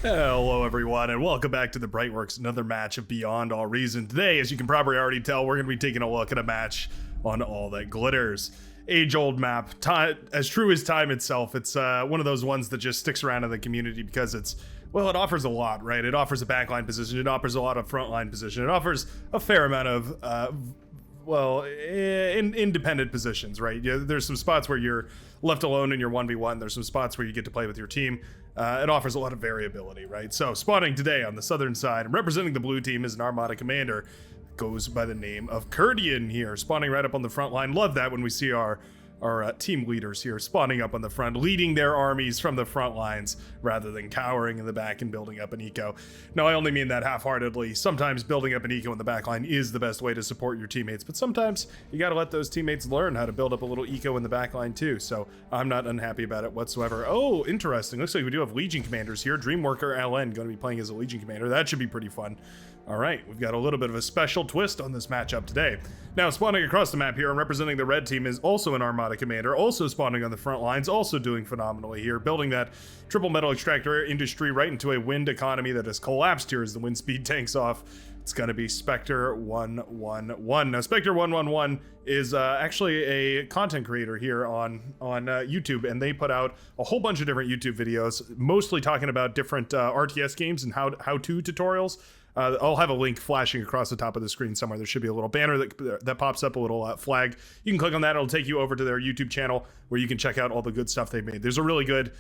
Hello everyone and welcome back to the Brightworks, another match of Beyond All Reason. Today, as you can probably already tell, we're going to be taking a look at a match on All That Glitters. Age-old map, as true as time itself. It's one of those ones that just sticks around in the community because it offers a lot, right? It offers a backline position, it offers a lot of frontline position, it offers a fair amount of independent positions, right? There's some spots where you're left alone in your 1v1. There's some spots where you get to play with your team. It offers a lot of variability, right? So spawning today on the southern side and representing the blue team is an Armada commander. Goes by the name of Kurdian here, spawning right up on the front line. Love that when we see our team leaders here spawning up on the front, leading their armies from the front lines rather than cowering in the back and building up an eco. No, I only mean that half-heartedly. Sometimes building up an eco in the back line is the best way to support your teammates, but sometimes you gotta let those teammates learn how to build up a little eco in the back line too, so I'm not unhappy about it whatsoever. Oh, interesting. Looks like we do have Legion commanders here. Dreamworker LN going to be playing as a Legion commander. That should be pretty fun. All right, we've got a little bit of a special twist on this matchup today. Now, spawning across the map here and representing the red team is also an Armada commander, also spawning on the front lines, also doing phenomenally here, building that triple metal extractor industry right into a wind economy that has collapsed here as the wind speed tanks off. It's going to be Spectre 111. Now, Spectre 111 is actually a content creator here on YouTube, and they put out a whole bunch of different YouTube videos, mostly talking about different RTS games and how-to tutorials. I'll have a link flashing across the top of the screen somewhere. There should be a little banner that pops up, a little flag. You can click on that. It'll take you over to their YouTube channel where you can check out all the good stuff they've made. There's a really good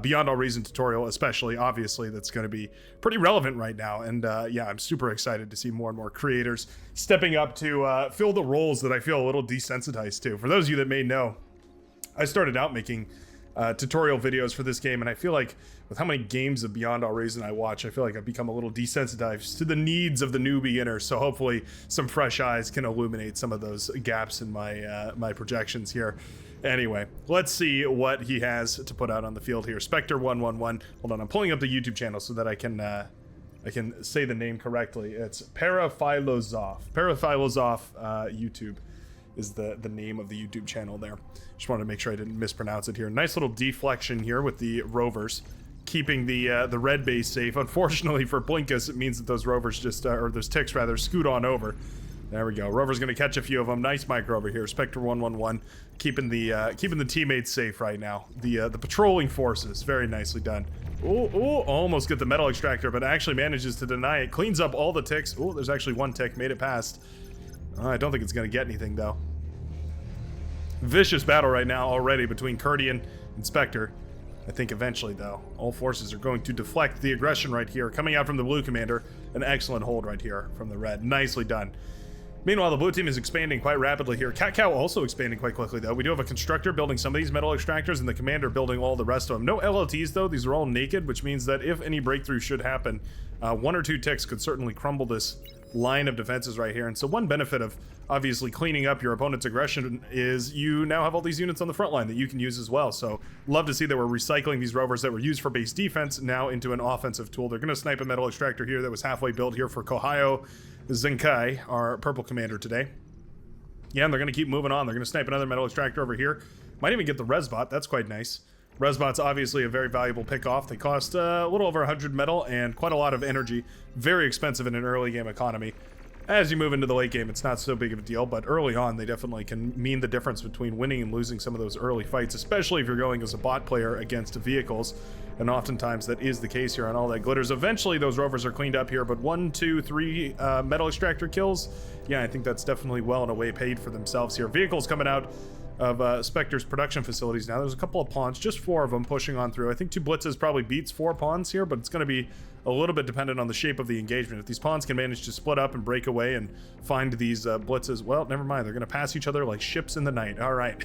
Beyond All Reason tutorial, especially, obviously, that's going to be pretty relevant right now. And yeah, I'm super excited to see more and more creators stepping up to fill the roles that I feel a little desensitized to. For those of you that may know, I started out making tutorial videos for this game, and I feel like with how many games of Beyond All Reason I watch, I feel like I've become a little desensitized to the needs of the new beginner. So hopefully some fresh eyes can illuminate some of those gaps in my my projections here. Anyway, let's see what he has to put out on the field here. Spectre 111. Hold on, I'm pulling up the YouTube channel so that I can say the name correctly. It's Paraphilosoph. Paraphilosoph YouTube is the name of the YouTube channel there. Just wanted to make sure I didn't mispronounce it here. Nice little deflection here with the rovers, keeping the red base safe. Unfortunately for Blinkus, it means that those rovers just, or those ticks rather, scoot on over. There we go. Rover's gonna catch a few of them. Nice micro over here. Spectre 111, keeping the teammates safe right now. The patrolling forces, very nicely done. Oh, almost get the metal extractor, but actually manages to deny it. Cleans up all the ticks. Oh, there's actually one tick, made it past. I don't think it's going to get anything, though. Vicious battle right now already between Kurdian and Spectre. I think eventually, though, all forces are going to deflect the aggression right here. Coming out from the blue commander, an excellent hold right here from the red. Nicely done. Meanwhile, the blue team is expanding quite rapidly here. Cat Cow also expanding quite quickly, though. We do have a constructor building some of these metal extractors and the commander building all the rest of them. No LLTs, though. These are all naked, which means that if any breakthrough should happen, one or two ticks could certainly crumble this line of defenses right here. And so one benefit of obviously cleaning up your opponent's aggression is you now have all these units on the front line that you can use as well. So love to see that we're recycling these rovers that were used for base defense now into an offensive tool. They're going to snipe a metal extractor here that was halfway built here for Kohio Zenkai, our purple commander today. Yeah, and they're going to keep moving on. They're going to snipe another metal extractor over here. Might even get the Resbot. That's quite nice. Resbot's obviously a very valuable pick-off. They cost a little over 100 metal and quite a lot of energy. Very expensive in an early game economy. As you move into the late game, it's not so big of a deal, but early on, they definitely can mean the difference between winning and losing some of those early fights, especially if you're going as a bot player against vehicles. And oftentimes that is the case here on All That Glitters. Eventually, those rovers are cleaned up here, but 1, 2, 3 metal extractor kills. Yeah, I think that's definitely well and away paid for themselves here. Vehicles coming out of Spectre's production facilities now. There's a couple of pawns, just 4 of them pushing on through. I think 2 blitzes probably beats 4 pawns here, but it's going to be a little bit dependent on the shape of the engagement. If these pawns can manage to split up and break away and find these blitzes, well, never mind. They're going to pass each other like ships in the night. All right.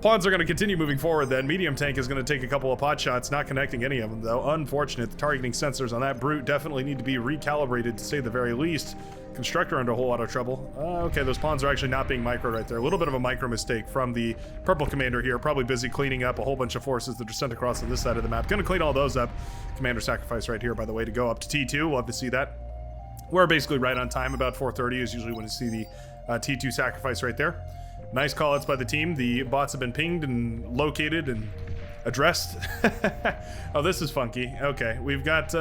Pawns are going to continue moving forward then. Medium tank is going to take a couple of pot shots, not connecting any of them, though. Unfortunate. The targeting sensors on that brute definitely need to be recalibrated, to say the very least. Constructor under a whole lot of trouble. Okay, those pawns are actually not being micro right there. A little bit of a micro mistake from the purple commander here. Probably busy cleaning up a whole bunch of forces that are sent across to this side of the map. Gonna clean all those up. Commander sacrifice right here, by the way, to go up to T2. Love to see that. We're basically right on time. About 4:30 is usually when you see the T2 sacrifice right there. Nice call-outs by the team. The bots have been pinged and located and addressed. Oh, this is funky. Okay, we've got,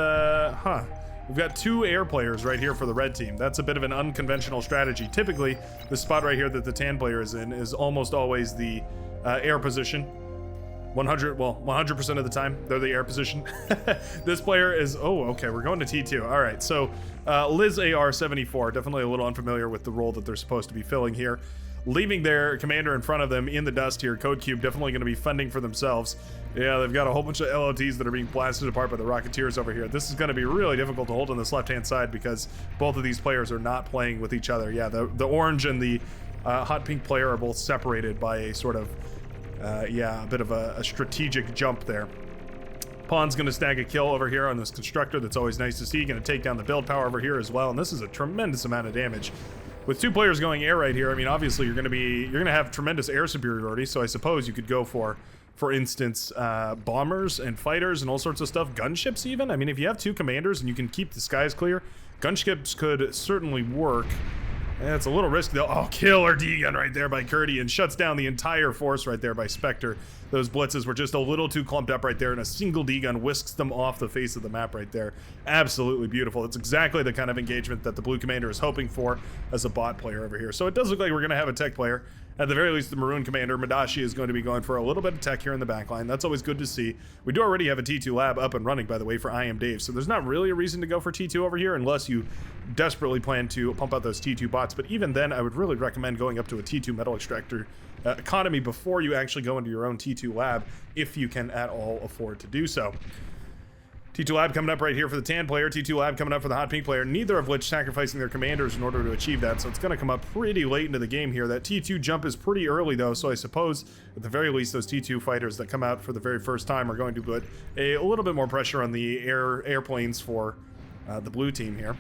we've got 2 air players right here for the red team. That's a bit of an unconventional strategy. Typically, the spot right here that the tan player is in is almost always the air position. 100% of the time, they're the air position. This player is, oh, okay, we're going to T2. All right, so Liz AR-74, definitely a little unfamiliar with the role that they're supposed to be filling here. Leaving their commander in front of them in the dust here. Code Cube definitely going to be fending for themselves. Yeah, they've got a whole bunch of LOTs that are being blasted apart by the Rocketeers over here. This is going to be really difficult to hold on this left-hand side because both of these players are not playing with each other. Yeah, the orange and the hot pink player are both separated by a sort of, yeah, a bit of a strategic jump there. Pawn's going to snag a kill over here on this constructor. That's always nice to see. Going to take down the build power over here as well. And this is a tremendous amount of damage. With 2 players going air right here, I mean, obviously you're going to have tremendous air superiority. So I suppose you could go for instance, bombers and fighters and all sorts of stuff. Gunships even. I mean, if you have 2 commanders and you can keep the skies clear, gunships could certainly work. Yeah, it's a little risky though. Oh, killer D-gun right there by Curdy, and shuts down the entire force right there by Spectre. Those blitzes were just a little too clumped up right there, and a single D-gun whisks them off the face of the map right there. Absolutely beautiful. It's exactly the kind of engagement that the blue commander is hoping for as a bot player over here. So it does look like we're going to have a tech player. At the very least, the maroon commander, Madashi, is going to be going for a little bit of tech here in the backline. That's always good to see. We do already have a T2 lab up and running, by the way, for I Am Dave. So there's not really a reason to go for T2 over here unless you desperately plan to pump out those T2 bots. But even then, I would really recommend going up to a T2 metal extractor economy before you actually go into your own T2 lab, if you can at all afford to do so. T2 lab coming up right here for the tan player, T2 lab coming up for the hot pink player, neither of which sacrificing their commanders in order to achieve that, so it's going to come up pretty late into the game here. That T2 jump is pretty early though, so I suppose at the very least those T2 fighters that come out for the very first time are going to put a little bit more pressure on the airplanes for the blue team here.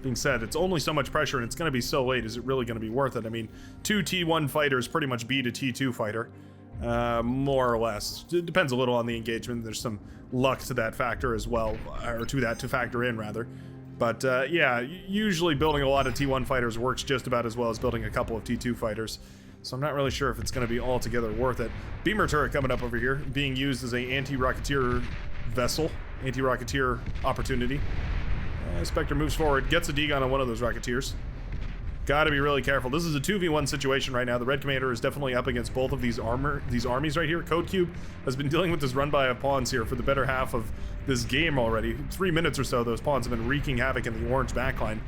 Being said, it's only so much pressure and it's going to be so late. Is it really going to be worth it? I mean, 2 T1 fighters pretty much beat a T2 fighter. More or less. It depends a little on the engagement. There's some luck to that factor as well, or to factor in rather. But yeah, usually building a lot of T1 fighters works just about as well as building a couple of T2 fighters. So I'm not really sure if it's going to be altogether worth it. Beamer turret coming up over here, being used as a anti-Rocketeer vessel, anti-Rocketeer opportunity. Spectre moves forward, gets a D-gun on one of those Rocketeers. Gotta be really careful. This is a 2v1 situation right now. The red commander is definitely up against both of these armies right here. Code Cube has been dealing with this run by of pawns here for the better half of this game already. 3 minutes or so, those pawns have been wreaking havoc in the orange backline.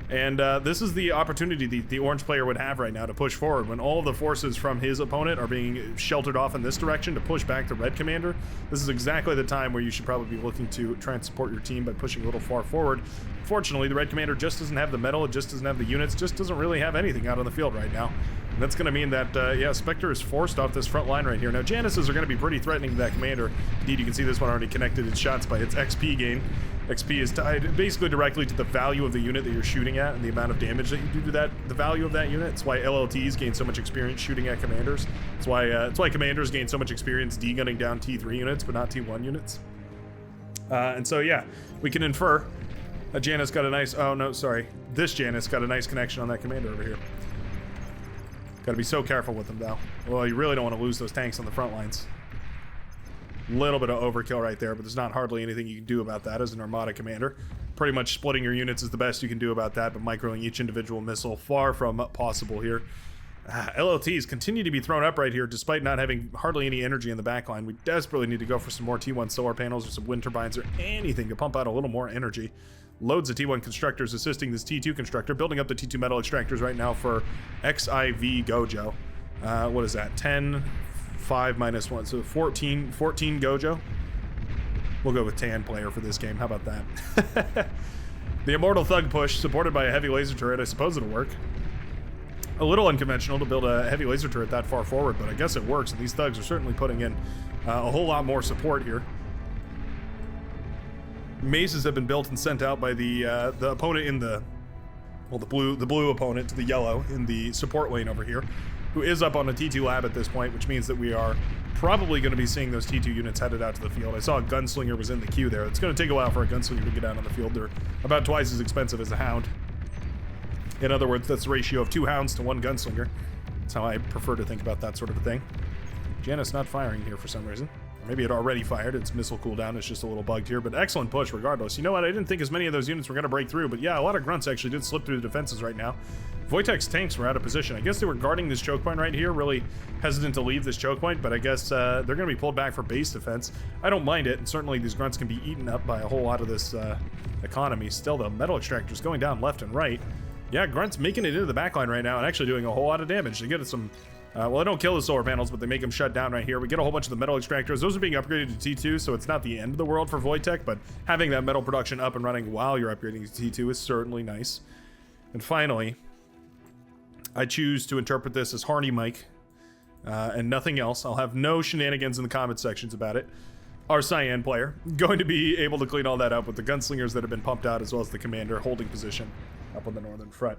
And this is the opportunity the orange player would have right now to push forward. When all of the forces from his opponent are being sheltered off in this direction to push back the red commander, this is exactly the time where you should probably be looking to try and support your team by pushing a little far forward. Fortunately, the red commander just doesn't have the metal, it just doesn't have the units, just doesn't really have anything out on the field right now. And that's going to mean that, yeah, Spectre is forced off this front line right here. Now, Janices are going to be pretty threatening to that commander. Indeed, you can see this one already connected its shots by its XP gain. XP is tied basically directly to the value of the unit that you're shooting at and the amount of damage that you do to that, the value of that unit. It's why LLTs gain so much experience shooting at commanders. It's why commanders gain so much experience de-gunning down T3 units, but not T1 units. And so, yeah, we can infer that Janus got a nice, oh no, sorry, this Janus got a nice connection on that commander over here. Gotta be so careful with them though. Well, you really don't want to lose those tanks on the front lines. Little bit of overkill right there, but there's not hardly anything you can do about that as an Armada commander. Pretty much splitting your units is the best you can do about that, but microing each individual missile far from possible here. LLTs continue to be thrown up right here despite not having hardly any energy in the backline. We desperately need to go for some more T1 solar panels or some wind turbines or anything to pump out a little more energy. Loads of T1 constructors assisting this T2 constructor, building up the T2 metal extractors right now for XIV Gojo. What is that? 10, 5 minus 1, so 14 Gojo. We'll go with tan player for this game. How about that? The Immortal Thug push, supported by a heavy laser turret. I suppose it'll work. A little unconventional to build a heavy laser turret that far forward, but I guess it works, and these thugs are certainly putting in a whole lot more support here. Mazes have been built and sent out by the opponent in the, well, the blue opponent to the yellow in the support lane over here, who is up on a T2 lab at this point, which means that we are probably going to be seeing those T2 units headed out to the field. I saw a gunslinger was in the queue there. It's going to take a while for a gunslinger to get out on the field. They're about twice as expensive as a hound. In other words, that's the ratio of 2 hounds to 1 gunslinger. That's how I prefer to think about that sort of a thing. Janus not firing here for some reason. Or maybe it already fired. Its missile cooldown is just a little bugged here, but excellent push regardless. You know what? I didn't think as many of those units were going to break through, but yeah, a lot of grunts actually did slip through the defenses right now. Wojtek's tanks were out of position. I guess they were guarding this choke point right here, really hesitant to leave this choke point, but I guess they're going to be pulled back for base defense. I don't mind it, and certainly these grunts can be eaten up by a whole lot of this economy. Still, the metal extractors going down left and right. Yeah, grunts making it into the backline right now and actually doing a whole lot of damage. They get some... well, they don't kill the solar panels, but they make them shut down right here. We get a whole bunch of the metal extractors. Those are being upgraded to T2, so it's not the end of the world for Wojtek, but having that metal production up and running while you're upgrading to T2 is certainly nice. And finally, I choose to interpret this as Harney Mike and nothing else. I'll have no shenanigans in the comment sections about it. Our Cyan player going to be able to clean all that up with the gunslingers that have been pumped out, as well as the commander holding position up on the northern front.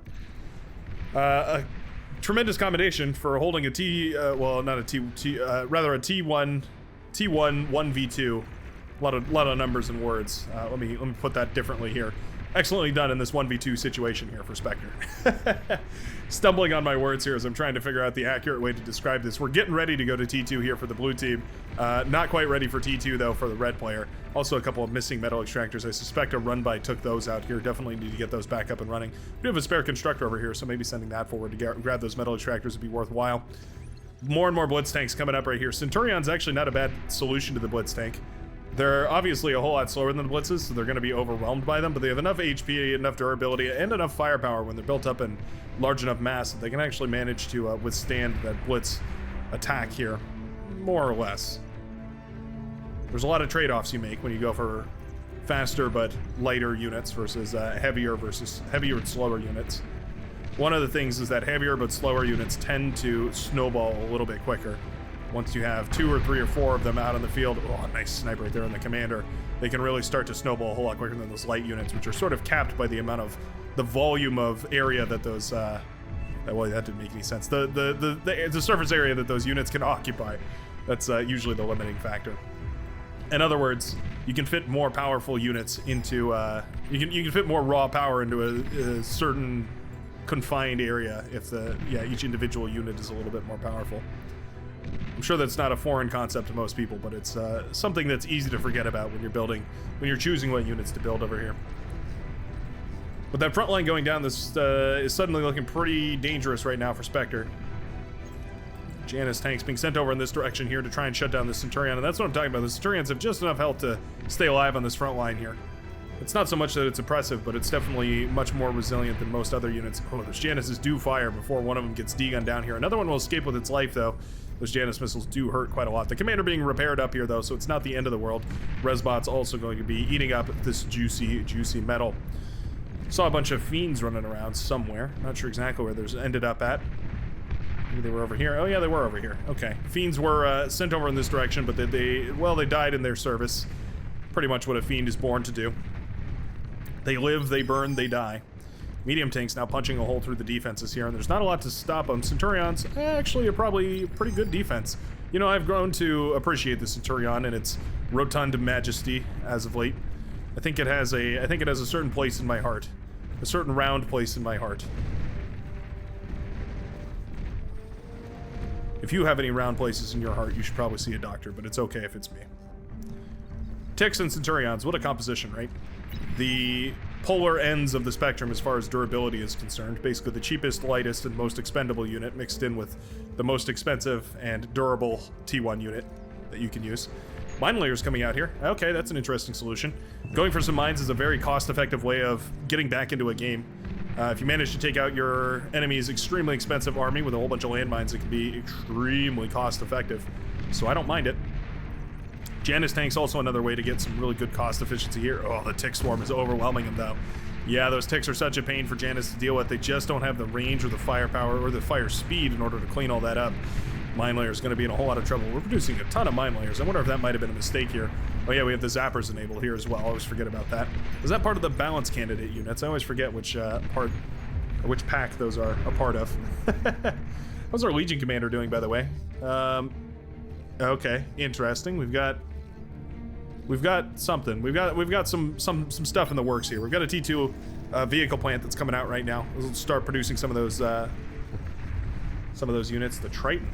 Tremendous commendation for holding a well, not a rather a T1 1v2. A lot of numbers and words. Let me put that differently here. Excellently done in this 1v2 situation here for Spectre. Stumbling on my words here as I'm trying to figure out the accurate way to describe this. We're getting ready to go to T2 here for the blue team. Not quite ready for T2 though for the red player. Also a couple of missing metal extractors. I suspect a run by took those out here. Definitely need to get those back up and running. We have a spare constructor over here, so maybe sending that forward to grab those metal extractors would be worthwhile. More and more blitz tanks coming up right here. Centurion's actually not a bad solution to the blitz tank. They're obviously a whole lot slower than the blitzes, so they're going to be overwhelmed by them, but they have enough HP, enough durability, and enough firepower when they're built up in large enough mass that they can actually manage to withstand that blitz attack here, more or less. There's a lot of trade-offs you make when you go for faster but lighter units versus heavier and slower units. One of the things is that heavier but slower units tend to snowball a little bit quicker. Once you have 2 or 3 or 4 of them out in the field, oh, nice sniper right there on the commander, they can really start to snowball a whole lot quicker than those light units, which are sort of capped by the amount of the volume of area that those well, that didn't make any sense. The surface area that those units can occupy. That's usually the limiting factor. In other words, you can fit more powerful units into you can fit more raw power into a certain confined area if each individual unit is a little bit more powerful. I'm sure that's not a foreign concept to most people, but it's something that's easy to forget about when you're choosing what units to build over here. But that front line going down, this is suddenly looking pretty dangerous right now for Spectre. Janus tanks being sent over in this direction here to try and shut down the Centurion, and that's what I'm talking about. The Centurions have just enough health to stay alive on this front line here. It's not so much that it's oppressive, but it's definitely much more resilient than most other units. Oh, those Januses do fire before one of them gets D-gunned down here. Another one will escape with its life, though. Those Janus missiles do hurt quite a lot. The commander being repaired up here, though, so it's not the end of the world. Resbot's also going to be eating up this juicy metal. Saw a bunch of fiends running around somewhere. Not sure exactly where those ended up at. Maybe they were over here. Oh, yeah, they were over here. Okay. Fiends were sent over in this direction, but they died in their service. Pretty much what a fiend is born to do. They live, they burn, they die. Medium tanks now punching a hole through the defenses here, and there's not a lot to stop them. Centurions actually are probably pretty good defense. You know, I've grown to appreciate the Centurion and its rotund majesty as of late. I think it has a certain place in my heart. A certain round place in my heart. If you have any round places in your heart, you should probably see a doctor, but it's okay if it's me. Ticks and Centurions, what a composition, right? The polar ends of the spectrum as far as durability is concerned. Basically the cheapest, lightest, and most expendable unit mixed in with the most expensive and durable T1 unit that you can use. Mine layers coming out here. Okay, that's an interesting solution. Going for some mines is a very cost-effective way of getting back into a game. If you manage to take out your enemy's extremely expensive army with a whole bunch of landmines, it can be extremely cost-effective. So I don't mind it. Janus tank's also another way to get some really good cost efficiency here. Oh, the tick swarm is overwhelming them, though. Yeah, those ticks are such a pain for Janus to deal with. They just don't have the range or the firepower or the fire speed in order to clean all that up. Mine layer is going to be in a whole lot of trouble. We're producing a ton of mine layers. I wonder if that might have been a mistake here. Oh yeah, we have the zappers enabled here as well. I always forget about that. Is that part of the balance candidate units? I always forget which part or which pack those are a part of. How's our Legion commander doing, by the way? Okay, interesting. We've got something. We've got some stuff in the works here. We've got a T2 vehicle plant that's coming out right now. We'll start producing some of those units. The Triton.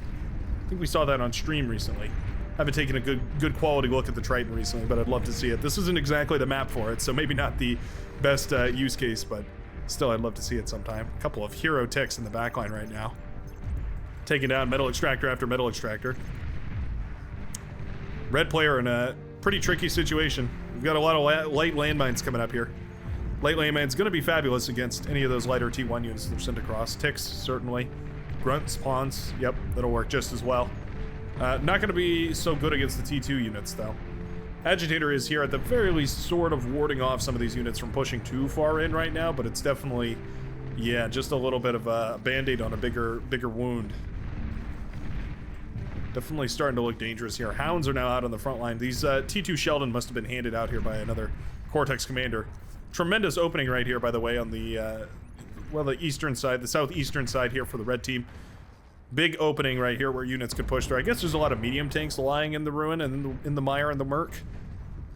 I think we saw that on stream recently. Haven't taken a good quality look at the Triton recently, but I'd love to see it. This isn't exactly the map for it, so maybe not the best use case, but still I'd love to see it sometime. A couple of hero ticks in the backline right now. Taking down metal extractor after metal extractor. Red player in a pretty tricky situation. We've got a lot of light landmines coming up here. Light landmines going to be fabulous against any of those lighter T1 units that are sent across. Ticks, certainly. Grunt spawns, yep, that'll work just as well. Not going to be so good against the T2 units, though. Agitator is here at the very least sort of warding off some of these units from pushing too far in right now, but it's definitely, yeah, just a little bit of a band-aid on a bigger wound. Definitely starting to look dangerous here. Hounds are now out on the front line. These T2 Sheldon must have been handed out here by another Cortex commander. Tremendous opening right here, by the way, on the, well, the eastern side, the southeastern side here for the red team. Big opening right here where units could push through. I guess there's a lot of medium tanks lying in the ruin and in the mire and the murk.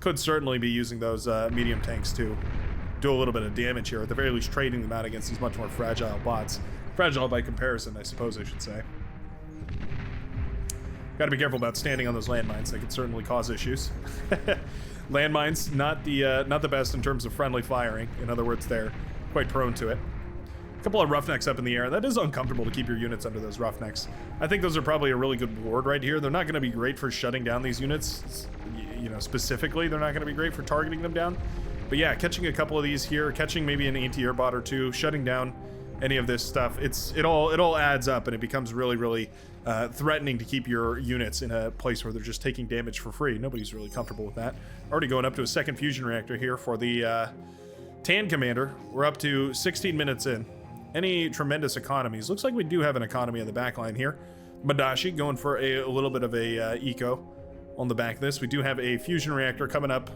Could certainly be using those medium tanks to do a little bit of damage here. At the very least, trading them out against these much more fragile bots. Fragile by comparison, I suppose I should say. Got to be careful about standing on those landmines. They could certainly cause issues. Landmines, not the best in terms of friendly firing. In other words, they're quite prone to it. A couple of roughnecks up in the air. That is uncomfortable to keep your units under those roughnecks. I think those are probably a really good ward right here. They're not going to be great for shutting down these units. You know, specifically, they're not going to be great for targeting them down. But yeah, catching a couple of these here, catching maybe an anti-air bot or two, shutting down any of this stuff, it all adds up, and it becomes really threatening to keep your units in a place where they're just taking damage for free. Nobody's really comfortable with that. Already going up to a second fusion reactor here for the Tan Commander. We're up to 16 minutes in. Any tremendous economies? Looks like we do have an economy on the back line here. Madashi going for a little bit of a eco on the back of this. We do have a fusion reactor coming up.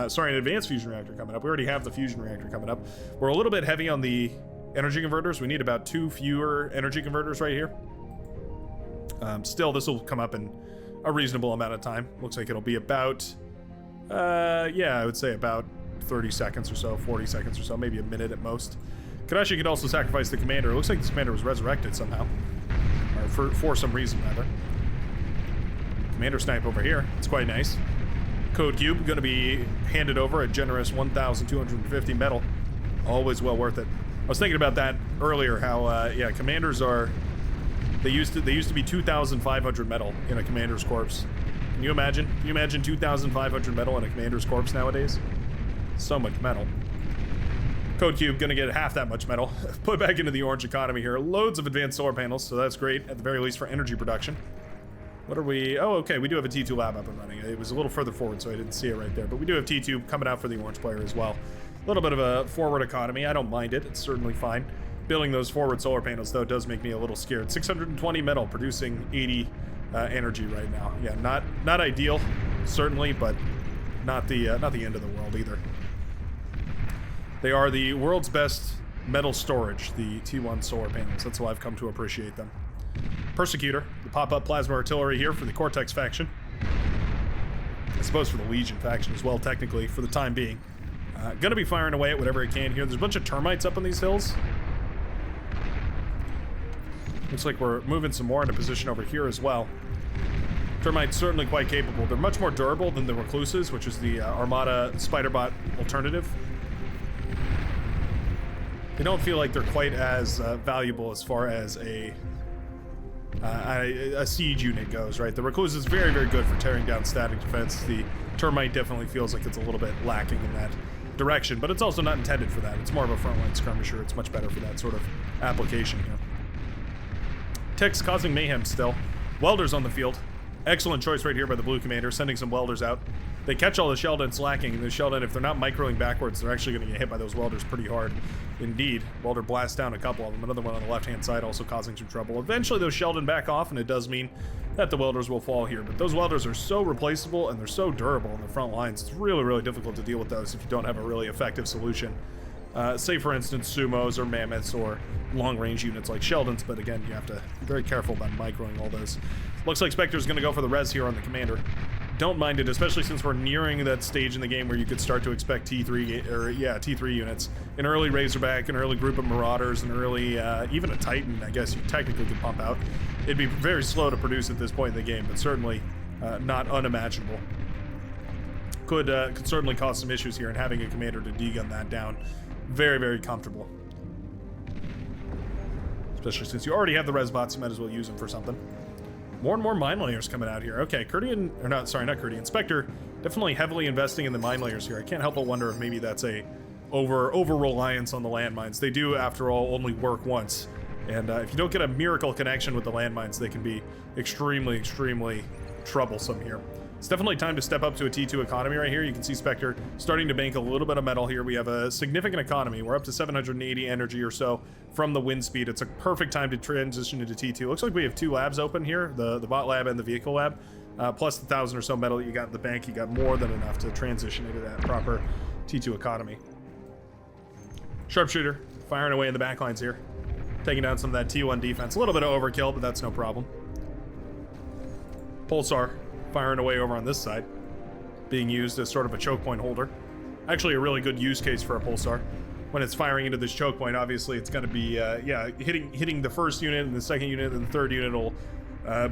Sorry, an advanced fusion reactor coming up. We already have the fusion reactor coming up. We're a little bit heavy on the energy converters. We need about 2 fewer energy converters right here. Still, this will come up in a reasonable amount of time. Looks like it'll be about, yeah, I would say about 30 seconds or so, 40 seconds or so, maybe a minute at most. Kadashi could also sacrifice the commander. It looks like this commander was resurrected somehow. Or for some reason, rather. Commander snipe over here. It's quite nice. Code Cube going to be handed over a generous 1,250 metal. Always well worth it. I was thinking about that earlier, how, yeah, commanders are... They used to be 2,500 metal in a commander's corpse. Can you imagine? Can you imagine 2,500 metal in a commander's corpse nowadays? So much metal. Code Cube gonna get half that much metal. Put back into the orange economy here. Loads of advanced solar panels, so that's great, at the very least for energy production. What are we... Oh, okay, we do have a T2 lab up and running. It was a little further forward, so I didn't see it right there. But we do have T2 coming out for the orange player as well. A little bit of a forward economy. I don't mind it. It's certainly fine. Building those forward solar panels, though, does make me a little scared. 620 metal, producing 80 energy right now. Yeah, not ideal, certainly, but not the end of the world either. They are the world's best metal storage, the T1 solar panels. That's why I've come to appreciate them. Persecutor, the pop-up plasma artillery here for the Cortex faction. I suppose for the Legion faction as well, technically, for the time being. Gonna be firing away at whatever it can here. There's a bunch of termites up on these hills. Looks like we're moving some more into position over here as well. Termites certainly quite capable. They're much more durable than the Recluses, which is the Armada Spiderbot alternative. They don't feel like they're quite as valuable as far as a siege unit goes, right? The Recluse is very good for tearing down static defense. The Termite definitely feels like it's a little bit lacking in that direction, but it's also not intended for that. It's more of a frontline skirmisher. It's much better for that sort of application here. Ticks causing mayhem still. Welders on the field. Excellent choice right here by the blue commander, sending some welders out. They catch all the Sheldons lacking, and the Sheldon, if they're not microing backwards, they're actually going to get hit by those welders pretty hard. Indeed. Welder blasts down a couple of them. Another one on the left-hand side also causing some trouble. Eventually, those Sheldon back off, and it does mean that the welders will fall here. But those welders are so replaceable, and they're so durable in the front lines. It's really difficult to deal with those if you don't have a really effective solution. Say, for instance, sumos or mammoths or long-range units like Sheldons, but again, you have to be very careful about microing all those. Looks like Spectre's going to go for the res here on the commander. don't mind it, especially since we're nearing that stage in the game where you could start to expect T3 units, an early Razorback, an early group of Marauders, an early even a Titan. I guess you technically could pump out. It'd be very slow to produce at this point in the game, but certainly not unimaginable. Could certainly cause some issues here, and having a commander to degun that down, very, very comfortable. Especially since you already have the res bots, you might as well use them for something. More and more mine layers coming out here. Okay, Kurdian, or not, sorry, not Kurdian, Spectre, definitely heavily investing in the mine layers here. I can't help but wonder if maybe that's a over-reliance on the landmines. They do, after all, only work once. And if you don't get a miracle connection with the landmines, they can be extremely, extremely troublesome here. It's definitely time to step up to a T2 economy right here. You can see Spectre starting to bank a little bit of metal here. We have a significant economy. We're up to 780 energy or so from the wind speed. It's a perfect time to transition into T2. Looks like we have 2 labs open here, the bot lab and the vehicle lab. Plus the 1,000 or so metal that you got in the bank, you got more than enough to transition into that proper T2 economy. Sharpshooter firing away in the backlines here, taking down some of that T1 defense. A little bit of overkill, but that's no problem. Pulsar firing away over on this side, being used as sort of a choke point holder. Actually a really good use case for a Pulsar. When it's firing into this choke point, obviously it's going to be hitting the first unit and the second unit, and the third unit will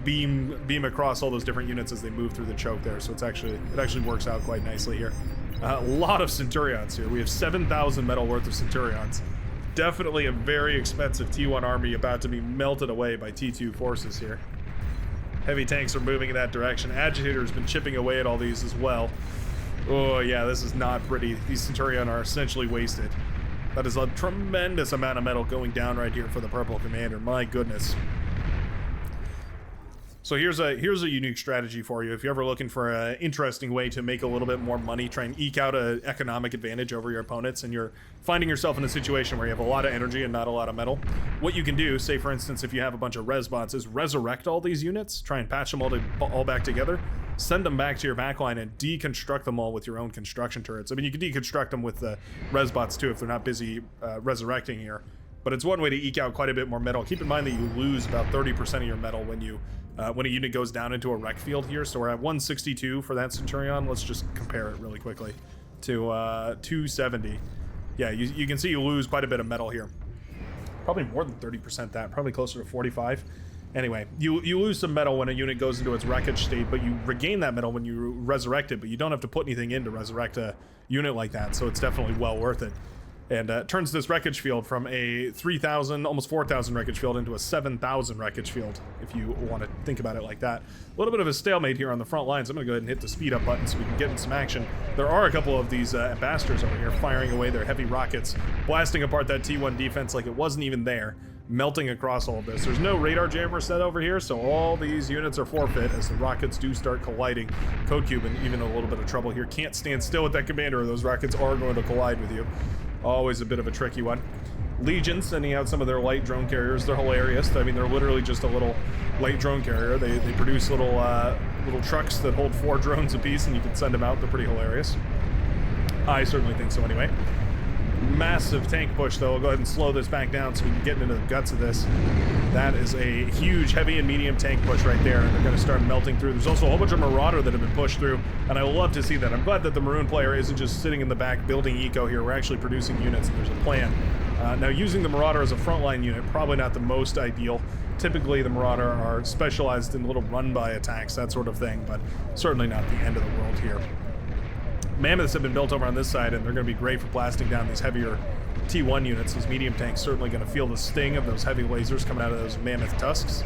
beam across all those different units as they move through the choke there. So it actually works out quite nicely here. A lot of Centurions here. We have 7,000 metal worth of Centurions. Definitely a very expensive T1 army about to be melted away by T2 forces here. Heavy tanks are moving in that direction. Agitator's been chipping away at all these as well. Oh yeah, this is not pretty. These Centurion are essentially wasted. That is a tremendous amount of metal going down right here for the purple commander. My goodness. So here's a unique strategy for you. If you're ever looking for an interesting way to make a little bit more money, try and eke out an economic advantage over your opponents, and you're finding yourself in a situation where you have a lot of energy and not a lot of metal, what you can do, say for instance, if you have a bunch of res bots, is resurrect all these units, try and patch them all back together, send them back to your backline, and deconstruct them all with your own construction turrets. I mean, you can deconstruct them with the res bots too if they're not busy resurrecting here. But it's one way to eke out quite a bit more metal. Keep in mind that you lose about 30% of your metal when a unit goes down into a wreck field here. So we're at 162 for that Centurion. Let's just compare it really quickly to 270. Yeah, you can see you lose quite a bit of metal here. Probably more than 30% that, probably closer to 45. Anyway, you lose some metal when a unit goes into its wreckage state, but you regain that metal when you resurrect it, but you don't have to put anything in to resurrect a unit like that, so it's definitely well worth it. And turns this wreckage field from a 3,000, almost 4,000 wreckage field into a 7,000 wreckage field, if you want to think about it like that. A little bit of a stalemate here on the front lines. I'm going to go ahead and hit the speed up button so we can get in some action. There are a couple of these ambassadors over here firing away their heavy rockets, blasting apart that T1 defense like it wasn't even there, melting across all of this. There's no radar jammer set over here, so all these units are forfeit as the rockets do start colliding. Codecube in even a little bit of trouble here. Can't stand still with that commander, or those rockets are going to collide with you. Always a bit of a tricky one. Legion sending out some of their light drone carriers. They're hilarious. I mean, they're literally just a little light drone carrier. They produce little trucks that hold 4 drones apiece, and you can send them out. They're pretty hilarious. I certainly think so anyway. Massive tank push, though. I'll go ahead and slow this back down so we can get into the guts of this. That is a huge heavy and medium tank push right there, and they're going to start melting through. There's also a whole bunch of Marauder that have been pushed through, and I love to see that. I'm glad that the Maroon player isn't just sitting in the back building eco here. We're actually producing units, and there's a plan. Now, using the Marauder as a frontline unit, probably not the most ideal. Typically, the Marauder are specialized in little run-by attacks, that sort of thing, but certainly not the end of the world here. Mammoths have been built over on this side, and they're going to be great for blasting down these heavier T1 units. These medium tanks certainly going to feel the sting of those heavy lasers coming out of those mammoth tusks,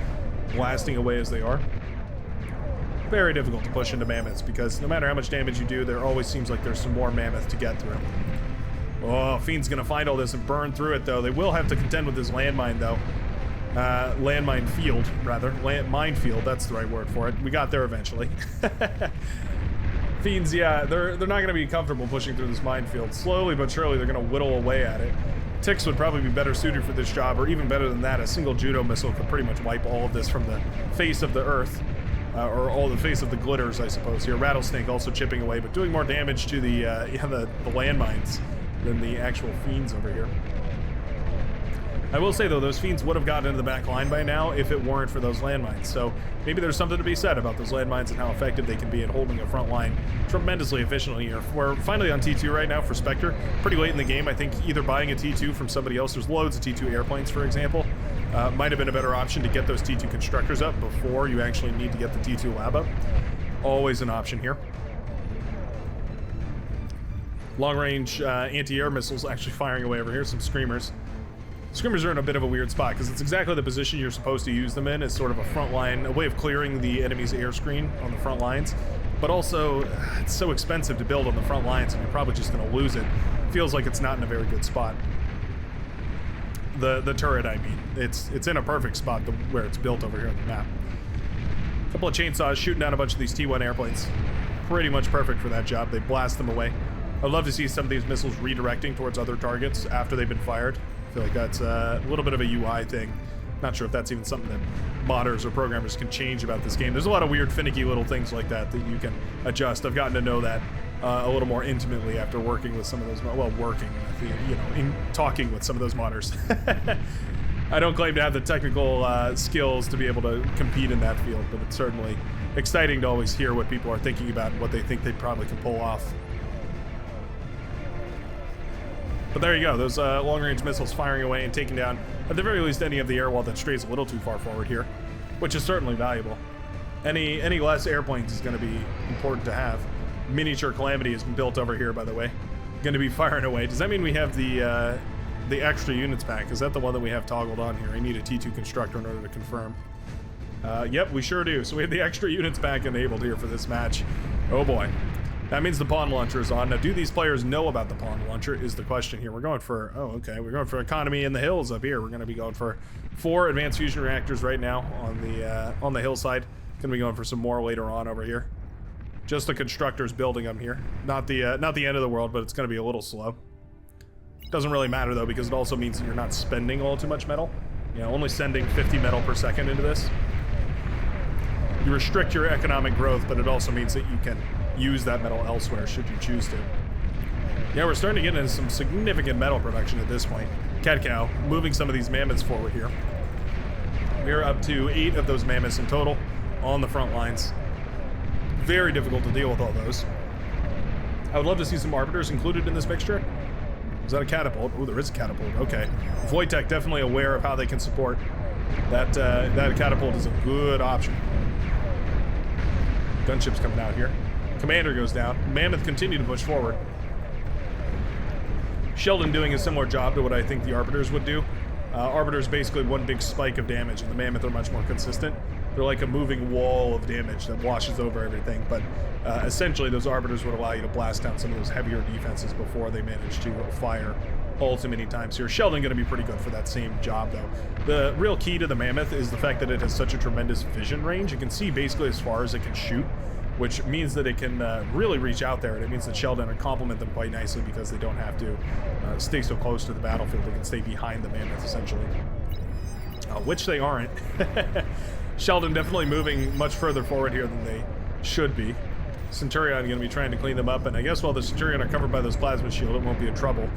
blasting away as they are. Very difficult to push into mammoths because no matter how much damage you do, there always seems like there's some more mammoth to get through. Oh, Fiend's going to find all this and burn through it, though. They will have to contend with this landmine, though. Landmine field, rather. Minefield, that's the right word for it. We got there eventually. Fiends, yeah, they're not going to be comfortable pushing through this minefield. Slowly but surely, they're going to whittle away at it. Ticks would probably be better suited for this job, or even better than that, a single judo missile could pretty much wipe all of this from the face of the earth. Or all the face of the glitters, I suppose. Here, Rattlesnake also chipping away, but doing more damage to the landmines than the actual Fiends over here. I will say, though, those Fiends would have gotten into the back line by now if it weren't for those landmines. So maybe there's something to be said about those landmines and how effective they can be at holding a front line tremendously efficiently here. We're finally on T2 right now for Spectre. Pretty late in the game. I think either buying a T2 from somebody else, there's loads of T2 airplanes, for example, might have been a better option to get those T2 constructors up before you actually need to get the T2 lab up. Always an option here. Long-range anti-air missiles actually firing away over here. Some Screamers. Screamers are in a bit of a weird spot because it's exactly the position you're supposed to use them in as sort of a front line, a way of clearing the enemy's air screen on the front lines. But also, it's so expensive to build on the front lines, and you're probably just going to lose it. Feels like it's not in a very good spot. The turret, I mean. It's in a perfect spot where it's built over here on the map. A couple of chainsaws shooting down a bunch of these T1 airplanes. Pretty much perfect for that job. They blast them away. I'd love to see some of these missiles redirecting towards other targets after they've been fired. I feel like that's a little bit of a UI thing. Not sure if that's even something that modders or programmers can change about this game. There's a lot of weird, finicky little things like that that you can adjust. I've gotten to know that a little more intimately after working with some of those, well, talking with some of those modders. I don't claim to have the technical skills to be able to compete in that field, but it's certainly exciting to always hear what people are thinking about and what they think they probably can pull off. But there you go, those long-range missiles firing away and taking down, at the very least, any of the air wall that strays a little too far forward here, which is certainly valuable. Any less airplanes is going to be important to have. Miniature Calamity has been built over here, by the way. Going to be firing away. Does that mean we have the extra units back? Is that the one that we have toggled on here? I need a T2 constructor in order to confirm. Yep, we sure do. So we have the extra units back enabled here for this match. Oh boy. That means the pawn launcher is on. Now, do these players know about the pawn launcher is the question here. We're going for, we're going for economy in the hills up here. We're going to be going for 4 advanced fusion reactors right now on the hillside. Going to be going for some more later on over here. Just the constructors building them here. Not the end of the world, but it's going to be a little slow. Doesn't really matter though, because it also means that you're not spending all too much metal. You know, only sending 50 metal per second into this. You restrict your economic growth, but it also means that you can use that metal elsewhere should you choose to. Yeah, we're starting to get into some significant metal production at this point. Cat Cow moving some of these mammoths forward here. We're up to 8 of those mammoths in total on the front lines. Very difficult to deal with all those. I would love to see some arbiters included in this mixture. Is that a catapult? Oh, there is a catapult. Okay. Wojtek definitely aware of how they can support. That catapult is a good option. Gunship's coming out here. Commander goes down. Mammoth continue to push forward. Sheldon doing a similar job to what I think the Arbiters would do. Arbiters basically one big spike of damage, and the Mammoth are much more consistent. They're like a moving wall of damage that washes over everything, but essentially those Arbiters would allow you to blast down some of those heavier defenses before they manage to fire all too many times here. Sheldon going to be pretty good for that same job, though. The real key to the Mammoth is the fact that it has such a tremendous vision range. It can see basically as far as it can shoot, which means that it can really reach out there, and it means that Sheldon would complement them quite nicely because they don't have to stay so close to the battlefield. They can stay behind the Mammoth, essentially. Which they aren't. Sheldon definitely moving much further forward here than they should be. Centurion going to be trying to clean them up, and I guess while the Centurion are covered by those plasma shield, it won't be a trouble.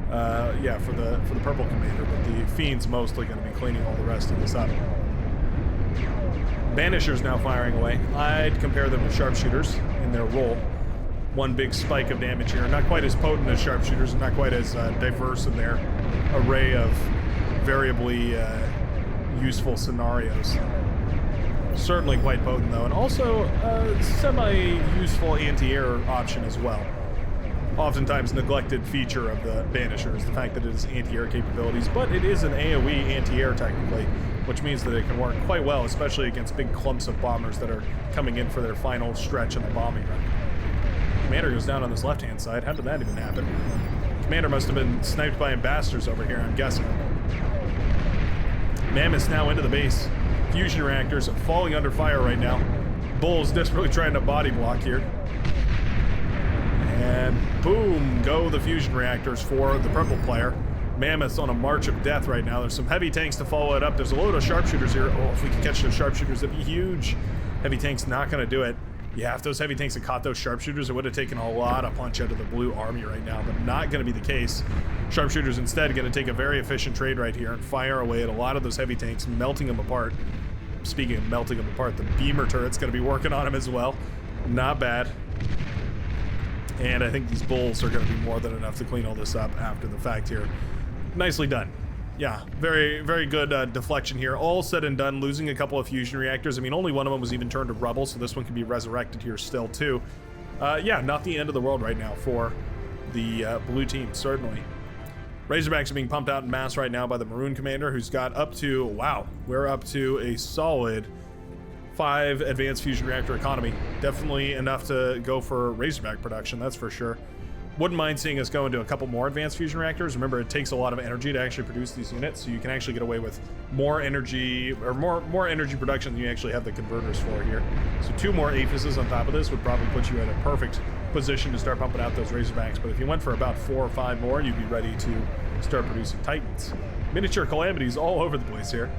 Yeah, for the purple commander, but the Fiend's mostly going to be cleaning all the rest of this up. Banishers now firing away. I'd compare them to sharpshooters in their role. One big spike of damage here. Not quite as potent as sharpshooters, and not quite as diverse in their array of variably useful scenarios. Certainly quite potent though, and also a semi-useful anti-air option as well. Oftentimes neglected feature of the Banisher is the fact that it has anti-air capabilities, but it is an AoE anti-air technically, which means that it can work quite well, especially against big clumps of bombers that are coming in for their final stretch in the bombing run. Commander goes down on this left-hand side. How did that even happen? Commander must have been sniped by ambassadors over here, I'm guessing. Mammoth's now into the base. Fusion reactors falling under fire right now. Bull's desperately trying to body block here. And boom, go the fusion reactors for the purple player. Mammoth's on a march of death right now. There's some heavy tanks to follow it up. There's a load of sharpshooters here. Oh, if we can catch those sharpshooters, that'd be huge. Heavy tank's not going to do it. Yeah, if those heavy tanks had caught those sharpshooters, it would have taken a lot of punch out of the blue army right now, but not going to be the case. Sharpshooters instead going to take a very efficient trade right here and fire away at a lot of those heavy tanks, melting them apart. Speaking of melting them apart, the beamer turret's going to be working on them as well. Not bad. And I think these bulls are going to be more than enough to clean all this up after the fact here. Nicely done. Yeah, very, very good deflection here. All said and done, losing a couple of fusion reactors. I mean, only one of them was even turned to rubble, so this one can be resurrected here still, too. Yeah, not the end of the world right now for the blue team, certainly. Razorbacks are being pumped out in mass right now by the Maroon Commander, who's got up to, wow, we're up to a solid 5 advanced fusion reactor economy. Definitely enough to go for Razorback production, that's for sure. Wouldn't mind seeing us go into a couple more advanced fusion reactors. Remember, it takes a lot of energy to actually produce these units, so you can actually get away with more energy, or more energy production than you actually have the converters for here. So 2 more Aphises on top of this would probably put you in a perfect position to start pumping out those Razorbacks, but if you went for about 4 or 5 more, you'd be ready to start producing Titans. Miniature Calamities all over the place here.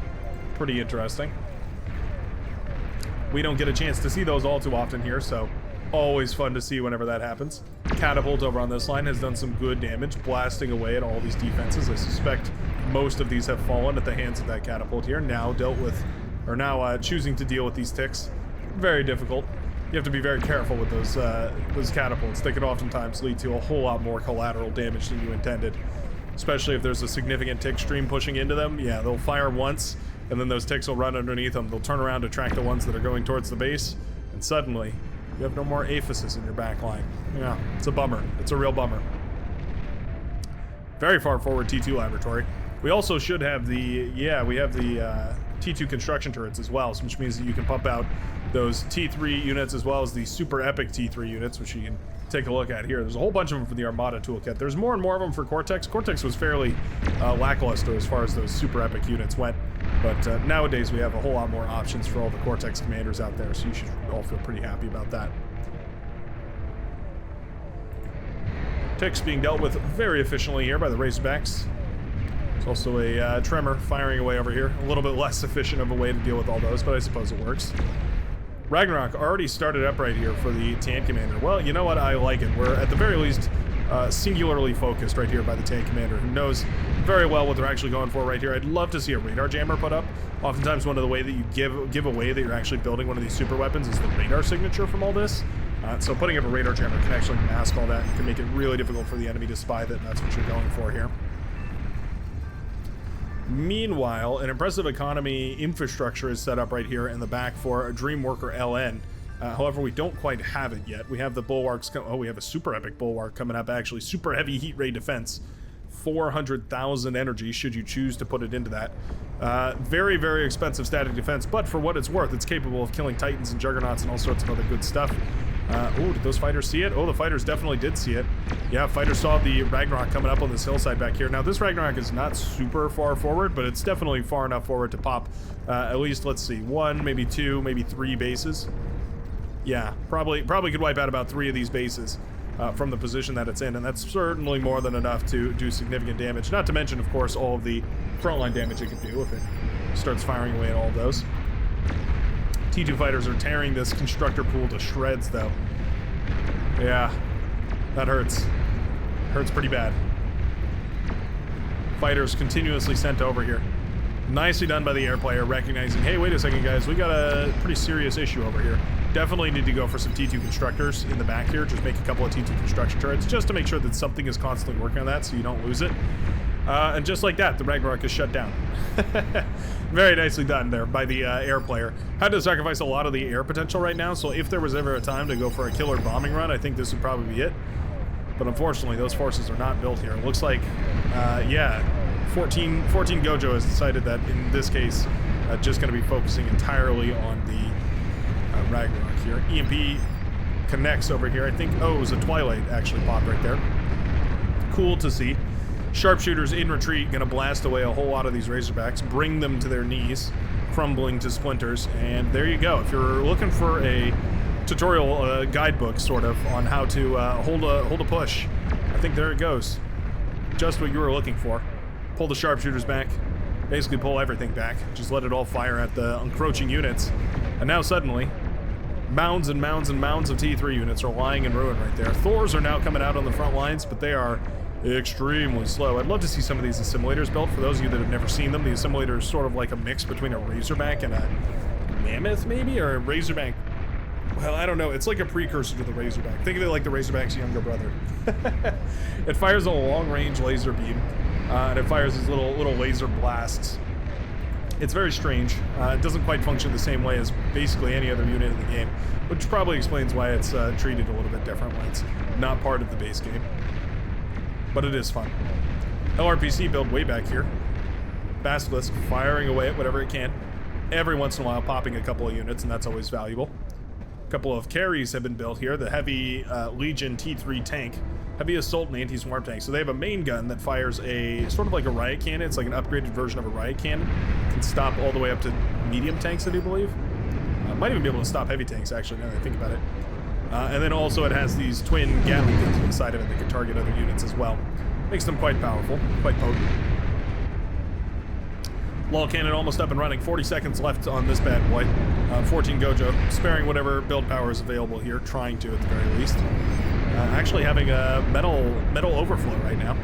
Pretty interesting. We don't get a chance to see those all too often here, so always fun to see whenever that happens. Catapult over on this line has done some good damage, blasting away at all these defenses. I suspect most of these have fallen at the hands of that catapult here. Now dealt with, or now choosing to deal with these ticks. Very difficult. You have to be very careful with those catapults. They can oftentimes lead to a whole lot more collateral damage than you intended. Especially if there's a significant tick stream pushing into them. Yeah, they'll fire once, and then those ticks will run underneath them. They'll turn around to track the ones that are going towards the base, and suddenly you have no more Aphises in your back line. Yeah, it's a bummer. It's a real bummer. Very far forward T2 laboratory. We also should have the, yeah, we have the T2 construction turrets as well, which means that you can pump out those T3 units as well as the super epic T3 units, which you can take a look at here. There's a whole bunch of them for the Armada toolkit. There's more and more of them for Cortex. Cortex was fairly lackluster as far as those super epic units went, but nowadays we have a whole lot more options for all the Cortex commanders out there, so you should all feel pretty happy about that. Ticks being dealt with very efficiently here by the Razorbacks. There's also a Tremor firing away over here. A little bit less efficient of a way to deal with all those, but I suppose it works. Ragnarok already started up right here for the Tank Commander. Well, you know what? I like it. We're at the very least singularly focused right here by the Tank Commander, who knows very well what they're actually going for right here. I'd love to see a radar jammer put up. Oftentimes one of the ways that you give away that you're actually building one of these super weapons is the radar signature from all this. So putting up a radar jammer can actually mask all that and can make it really difficult for the enemy to spy that, and that's what you're going for here. Meanwhile, an impressive economy infrastructure is set up right here in the back for a Dreamworker LN. However, we don't quite have it yet. We have the bulwarks. Oh, we have a super epic bulwark coming up, actually. Super heavy heat ray defense. 400,000 energy, should you choose to put it into that. Very, very expensive static defense, but for what it's worth, it's capable of killing Titans and Juggernauts and all sorts of other good stuff. Oh, did those fighters see it? Oh, the fighters definitely did see it. Yeah, fighters saw the Ragnarok coming up on this hillside back here. Now, this Ragnarok is not super far forward, but it's definitely far enough forward to pop at least, let's see, 1, maybe 2, maybe 3 bases. Yeah, probably could wipe out about 3 of these bases from the position that it's in, and that's certainly more than enough to do significant damage. Not to mention, of course, all of the frontline damage it can do if it starts firing away at all of those. T2 fighters are tearing this constructor pool to shreds, though. Yeah, that hurts. Hurts pretty bad. Fighters continuously sent over here. Nicely done by the air player, recognizing, hey, wait a second, guys, we got a pretty serious issue over here. Definitely need to go for some T2 constructors in the back here. Just make a couple of T2 construction turrets just to make sure that something is constantly working on that so you don't lose it. And just like that, the Ragnarok is shut down. Very nicely done there by the air player. Had to sacrifice a lot of the air potential right now, so if there was ever a time to go for a killer bombing run, I think this would probably be it. But unfortunately, those forces are not built here. It looks like, yeah, 14 Gojo has decided that in this case, just going to be focusing entirely on the Ragnarok here. EMP connects over here. I think, oh, it was a Twilight actually popped right there. Cool to see. Sharpshooters in retreat, gonna blast away a whole lot of these Razorbacks, bring them to their knees, crumbling to splinters, and there you go. If you're looking for a tutorial guidebook, sort of, on how to hold a push, I think there it goes. Just what you were looking for. Pull the Sharpshooters back, basically pull everything back, just let it all fire at the encroaching units, and now suddenly, Mounds and mounds and mounds of T3 units are lying in ruin right there. Thors are now coming out on the front lines, but they are extremely slow. I'd love to see some of these assimilators built. For those of you that have never seen them, the assimilator is sort of like a mix between a Razorback and a Mammoth, maybe? Or a Razorback. Well, I don't know. It's like a precursor to the Razorback. Think of it like the Razorback's younger brother. It fires a long-range laser beam, and it fires these little laser blasts. It's very strange. It doesn't quite function the same way as basically any other unit in the game, which probably explains why it's treated a little bit different when it's not part of the base game. But it is fun. LRPC build way back here. Basilisk firing away at whatever it can. Every once in a while popping a couple of units, and that's always valuable. A couple of carries have been built here. The heavy Legion T3 tank. Heavy assault and anti-swarm tank. So they have a main gun that fires a sort of like a riot cannon. It's like an upgraded version of a riot cannon. Can stop all the way up to medium tanks, I do believe. Might even be able to stop heavy tanks, actually, now that I think about it. And then also it has these twin Gatling guns on the side of it that can target other units as well. Makes them quite powerful, quite potent. Lull cannon almost up and running. 40 seconds left on this bad boy. 14 Gojo, sparing whatever build power is available here, trying to at the very least. Actually having a metal overflow right now.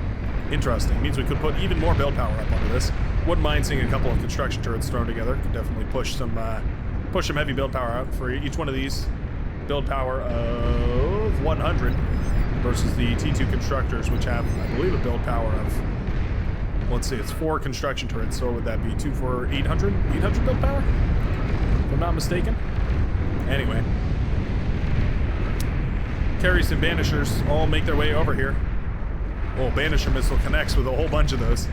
Interesting. Means we could put even more build power up onto this. Wouldn't mind seeing a couple of construction turrets thrown together. Could definitely push some heavy build power out for each one of these. Build power of 100 versus the T2 constructors, which have, I believe, a build power of, let's see, it's 4 construction turrets, so would that be 2 for 800? 800 build power? If I'm not mistaken. Anyway. Carries and Banishers all make their way over here. Oh, Banisher missile connects with a whole bunch of those.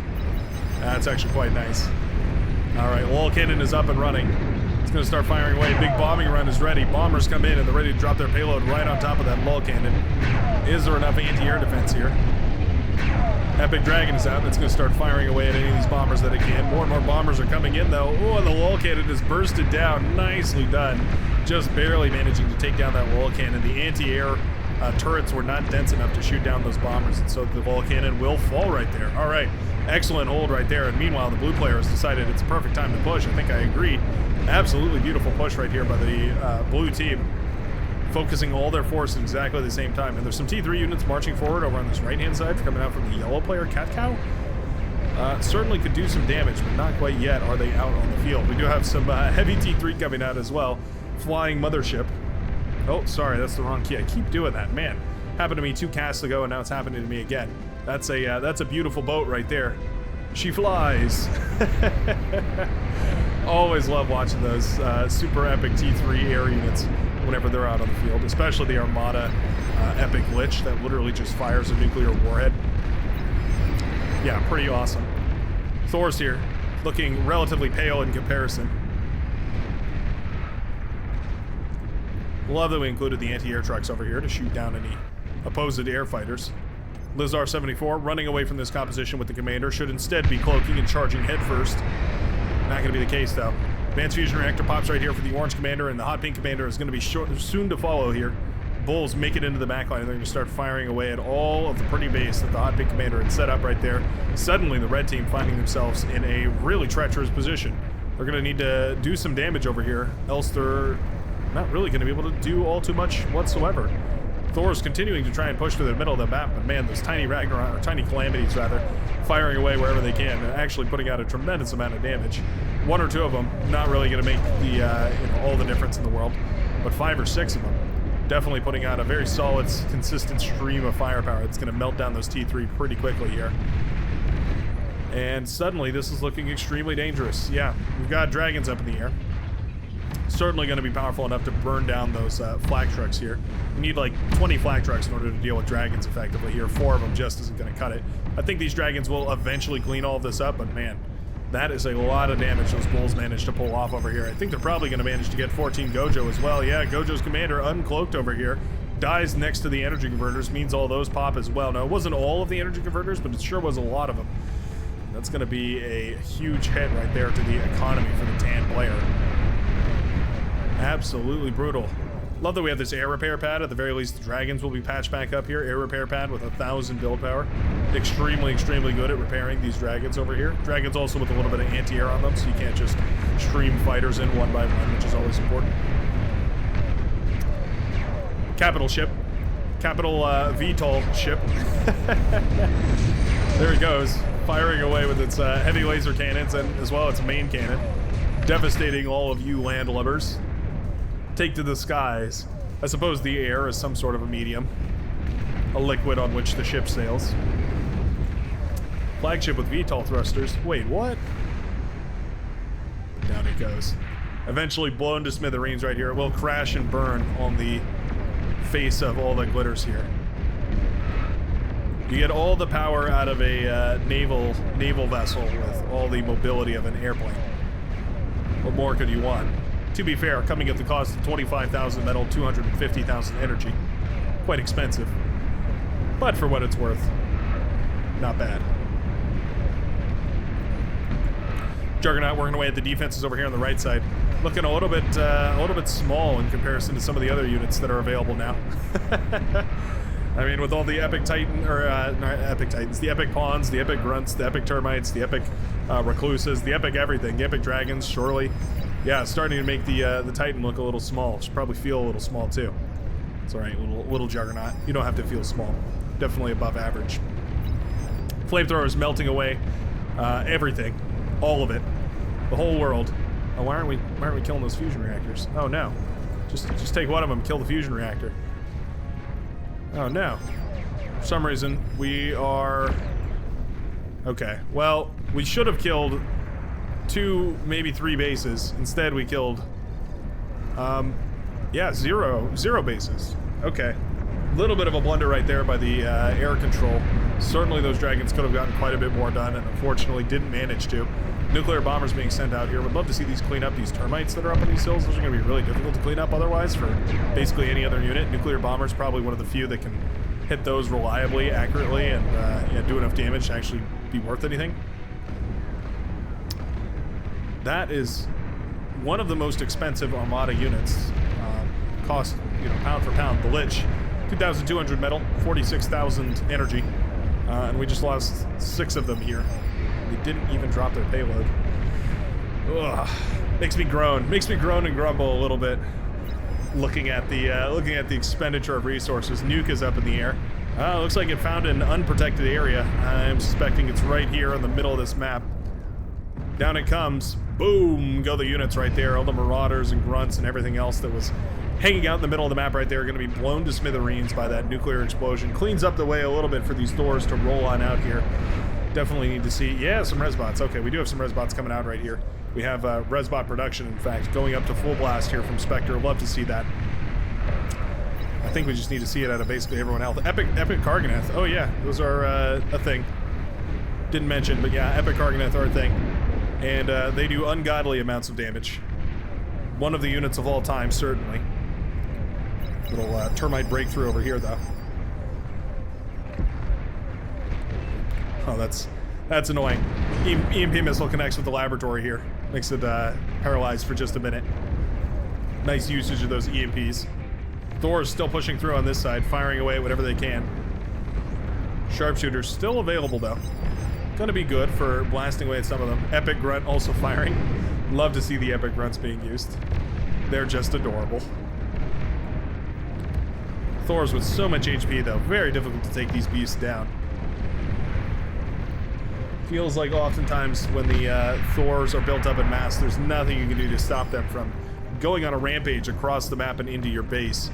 That's actually quite nice. Alright, Lull cannon is up and running. It's going to start firing away. Big bombing run is ready. Bombers come in and they're ready to drop their payload right on top of that Lull cannon. Is there enough anti-air defense here? Epic Dragon is out. It's going to start firing away at any of these bombers that it can. More and more bombers are coming in, though. Oh, and the Lull cannon is bursted down. Nicely done. Just barely managing to take down that Lull cannon. The anti-air turrets were not dense enough to shoot down those bombers, and so the Lull cannon will fall right there. All right. Excellent hold right there. And meanwhile, the blue player has decided it's a perfect time to push. I think I agree. Absolutely beautiful push right here by the blue team. Focusing all their force at exactly the same time. And there's some T3 units marching forward over on this right-hand side coming out from the yellow player, Cat Cow. Certainly could do some damage, but not quite yet are they out on the field. We do have some heavy T3 coming out as well. Flying Mothership. Oh, sorry, that's the wrong key. I keep doing that, man. Happened to me 2 casts ago, and now it's happening to me again. That's a beautiful boat right there. She flies. Always love watching those super epic T3 air units whenever they're out on the field, especially the Armada Epic Lich that literally just fires a nuclear warhead. Yeah, pretty awesome. Thor's here, looking relatively pale in comparison. Love that we included the anti-air trucks over here to shoot down any opposed air fighters. Lizar 74 running away from this composition with the commander should instead be cloaking and charging headfirst. Not going to be the case, though. Advanced fusion reactor pops right here for the orange commander, and the hot pink commander is going to be soon to follow here. Bulls make it into the backline, and they're going to start firing away at all of the pretty base that the hot pink commander had set up right there. Suddenly, the red team finding themselves in a really treacherous position. They're going to need to do some damage over here, else they're not really going to be able to do all too much whatsoever. Thor's continuing to try and push to the middle of the map, but man, those tiny Ragnarok, or tiny Calamities rather, firing away wherever they can, and actually putting out a tremendous amount of damage. 1 or 2 of them not really going to make the all the difference in the world, but 5 or 6 of them definitely putting out a very solid, consistent stream of firepower that's going to melt down those T3 pretty quickly here. And suddenly, this is looking extremely dangerous. Yeah, we've got dragons up in the air. Certainly going to be powerful enough to burn down those flak trucks here. We need like 20 flak trucks in order to deal with dragons effectively here. 4 of them just isn't going to cut it. I think these dragons will eventually clean all of this up, but man, that is a lot of damage those bulls managed to pull off over here. I think they're probably going to manage to get 14 Gojo as well. Yeah, Gojo's commander uncloaked over here. Dies next to the energy converters, means all those pop as well. Now, it wasn't all of the energy converters, but it sure was a lot of them. That's going to be a huge hit right there to the economy for the tan player. Absolutely brutal. Love that we have this air repair pad. At the very least, the dragons will be patched back up here. Air repair pad with 1,000 build power. Extremely, extremely good at repairing these dragons over here. Dragons also with a little bit of anti-air on them, so you can't just stream fighters in one by one, which is always important. capital ship. Capital VTOL ship. There it goes, firing away with its heavy laser cannons and as well its main cannon, devastating all of you landlubbers. Take to the skies. I suppose the air is some sort of a medium, a liquid on which the ship sails. Flagship with VTOL thrusters. Wait, what? Down it goes. Eventually blown to smithereens right here. It will crash and burn on the face of all that glitters here. You get all the power out of a naval vessel with all the mobility of an airplane. What more could you want? To be fair, coming at the cost of 25,000 metal, 250,000 energy. Quite expensive. But for what it's worth, not bad. Juggernaut working away at the defenses over here on the right side. Looking a little bit small in comparison to some of the other units that are available now. I mean, with all the epic titan, or not epic titans, the epic pawns, the epic grunts, the epic termites, the epic recluses, the epic everything, the epic dragons, surely. Yeah, it's starting to make the titan look a little small. Should probably feel a little small too. It's all right, little juggernaut. You don't have to feel small. Definitely above average. Flamethrowers melting away everything, all of it, the whole world. Oh, why aren't we killing those fusion reactors? Oh no, just take one of them, kill the fusion reactor. Oh no, for some reason we are okay. Well, we should have killed 2, maybe 3 bases. Instead, we killed yeah, zero bases. Okay. Little bit of a blunder right there by the air control. Certainly those dragons could have gotten quite a bit more done, and unfortunately didn't manage to. Nuclear bombers being sent out here. Would love to see these clean up these termites that are up on these hills. Those are going to be really difficult to clean up otherwise for basically any other unit. Nuclear bombers probably one of the few that can hit those reliably, accurately, and yeah, do enough damage to actually be worth anything. That is one of the most expensive Armada units. Cost, you know, pound for pound. The Lich, 2,200 metal, 46,000 energy, and we just lost 6 of them here. They didn't even drop their payload. Ugh. Makes me groan and grumble a little bit. Looking at the expenditure of resources. Nuke is up in the air. Looks like it found an unprotected area. I'm suspecting it's right here in the middle of this map. Down it comes. Boom! Go the units right there. All the marauders and grunts and everything else that was hanging out in the middle of the map right there are going to be blown to smithereens by that nuclear explosion. Cleans up the way a little bit for these Thors to roll on out here. Definitely need to see, yeah, some resbots. Okay, we do have some resbots coming out right here. We have resbot production, in fact, going up to full blast here from Spectre. Love to see that. I think we just need to see it out of basically everyone else. Epic Karganeth. Oh yeah, those are a thing. Didn't mention, but yeah, Epic Karganeth are a thing. And they do ungodly amounts of damage. One of the units of all time, certainly. Little termite breakthrough over here, though. Oh, that's annoying. EMP missile connects with the laboratory here. Makes it paralyzed for just a minute. Nice usage of those EMPs. Thor is still pushing through on this side, firing away at whatever they can. Sharpshooters still available, though. Gonna be good for blasting away at some of them. Epic Grunt also firing. Love to see the Epic Grunts being used. They're just adorable. Thors with so much HP, though. Very difficult to take these beasts down. Feels like oftentimes when the Thors are built up in mass, there's nothing you can do to stop them from going on a rampage across the map and into your base.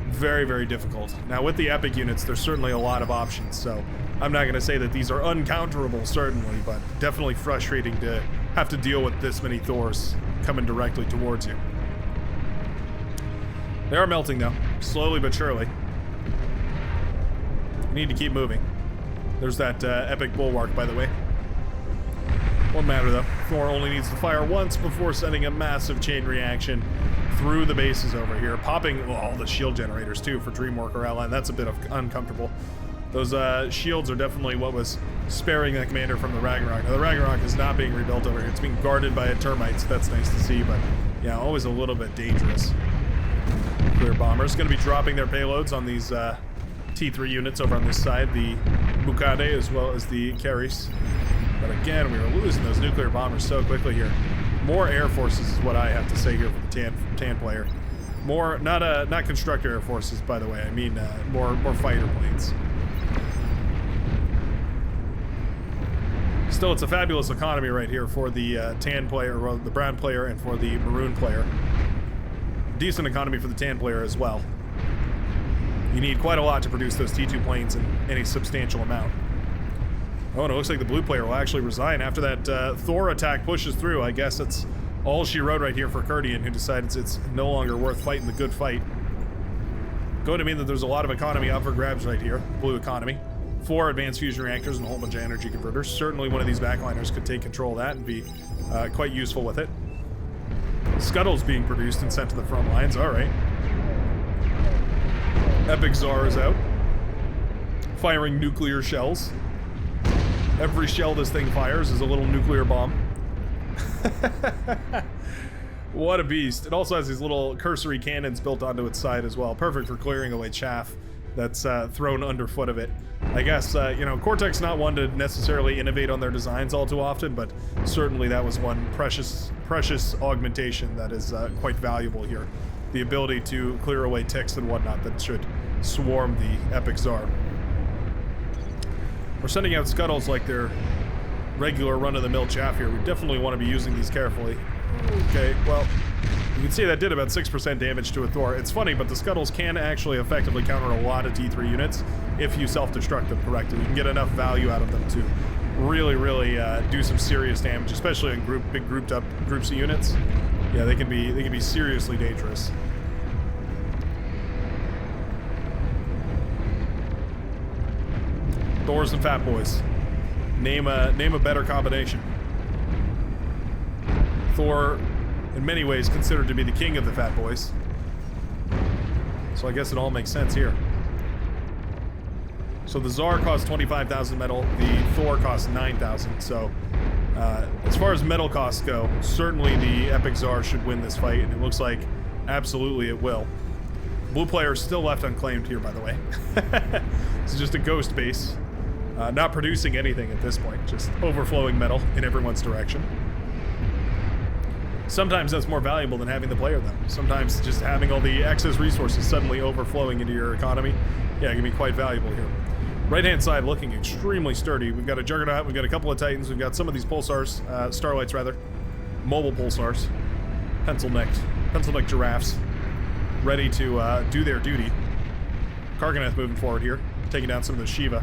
Very, very difficult. Now, with the epic units, there's certainly a lot of options, so I'm not going to say that these are uncounterable, certainly, but definitely frustrating to have to deal with this many Thors coming directly towards you. They are melting, though, slowly but surely. You need to keep moving. There's that epic bulwark, by the way. Won't matter, though. Thor only needs to fire once before sending a massive chain reaction through the bases over here. Popping all the shield generators, too, for Dreamworker Ally. That's a bit uncomfortable. Those shields are definitely what was sparing that commander from the Ragnarok. Now, the Ragnarok is not being rebuilt over here. It's being guarded by a termite, so that's nice to see, but yeah, always a little bit dangerous. Nuclear bombers going to be dropping their payloads on these T3 units over on this side, the Mukade as well as the Keris. But again, we were losing those nuclear bombers so quickly here. More air forces is what I have to say here for the tan player. More, not constructor air forces, by the way. I mean, more fighter planes. Still, it's a fabulous economy right here for the tan player, or the brown player, and for the maroon player. Decent economy for the tan player as well. You need quite a lot to produce those T2 planes in any substantial amount. Oh, and it looks like the blue player will actually resign after that Thor attack pushes through. I guess that's all she wrote right here for Kurdian, who decides it's no longer worth fighting the good fight. Going to mean that there's a lot of economy up for grabs right here. Blue economy. 4 advanced fusion reactors and a whole bunch of energy converters. Certainly one of these backliners could take control of that and be quite useful with it. Scuttles being produced and sent to the front lines. All right. Epic Tsar is out. Firing nuclear shells. Every shell this thing fires is a little nuclear bomb. What a beast. It also has these little cursory cannons built onto its side as well. Perfect for clearing away chaff that's thrown underfoot of it. I guess, you know, Cortex not one to necessarily innovate on their designs all too often, but certainly that was one precious augmentation that is quite valuable here. The ability to clear away ticks and whatnot that should swarm the Epic Tsar. We're sending out scuttles like they're regular run-of-the-mill chaff here. We definitely want to be using these carefully. Okay, well, you can see that did about 6% damage to a Thor. It's funny, but the scuttles can actually effectively counter a lot of T3 units if you self-destruct them correctly. You can get enough value out of them to really do some serious damage, especially in big grouped up groups of units. Yeah, they can be seriously dangerous. Thors and Fat Boys. Name a better combination. Thor, in many ways, considered to be the king of the Fat Boys. So I guess it all makes sense here. So the Tsar costs 25,000 metal, the Thor costs 9,000. So as far as metal costs go, certainly the Epic Tsar should win this fight, and it looks like absolutely it will. Blue player is still left unclaimed here, by the way. It's just a ghost base. Not producing anything at this point, just overflowing metal in everyone's direction. Sometimes that's more valuable than having the player, though. Sometimes just having all the excess resources suddenly overflowing into your economy, yeah, it can be quite valuable here. Right-hand side looking extremely sturdy. We've got a Juggernaut, we've got a couple of Titans, we've got some of these Pulsars, Starlights rather, mobile Pulsars, pencil-neck giraffes, ready to do their duty. Karganeth moving forward here, taking down some of the Shiva.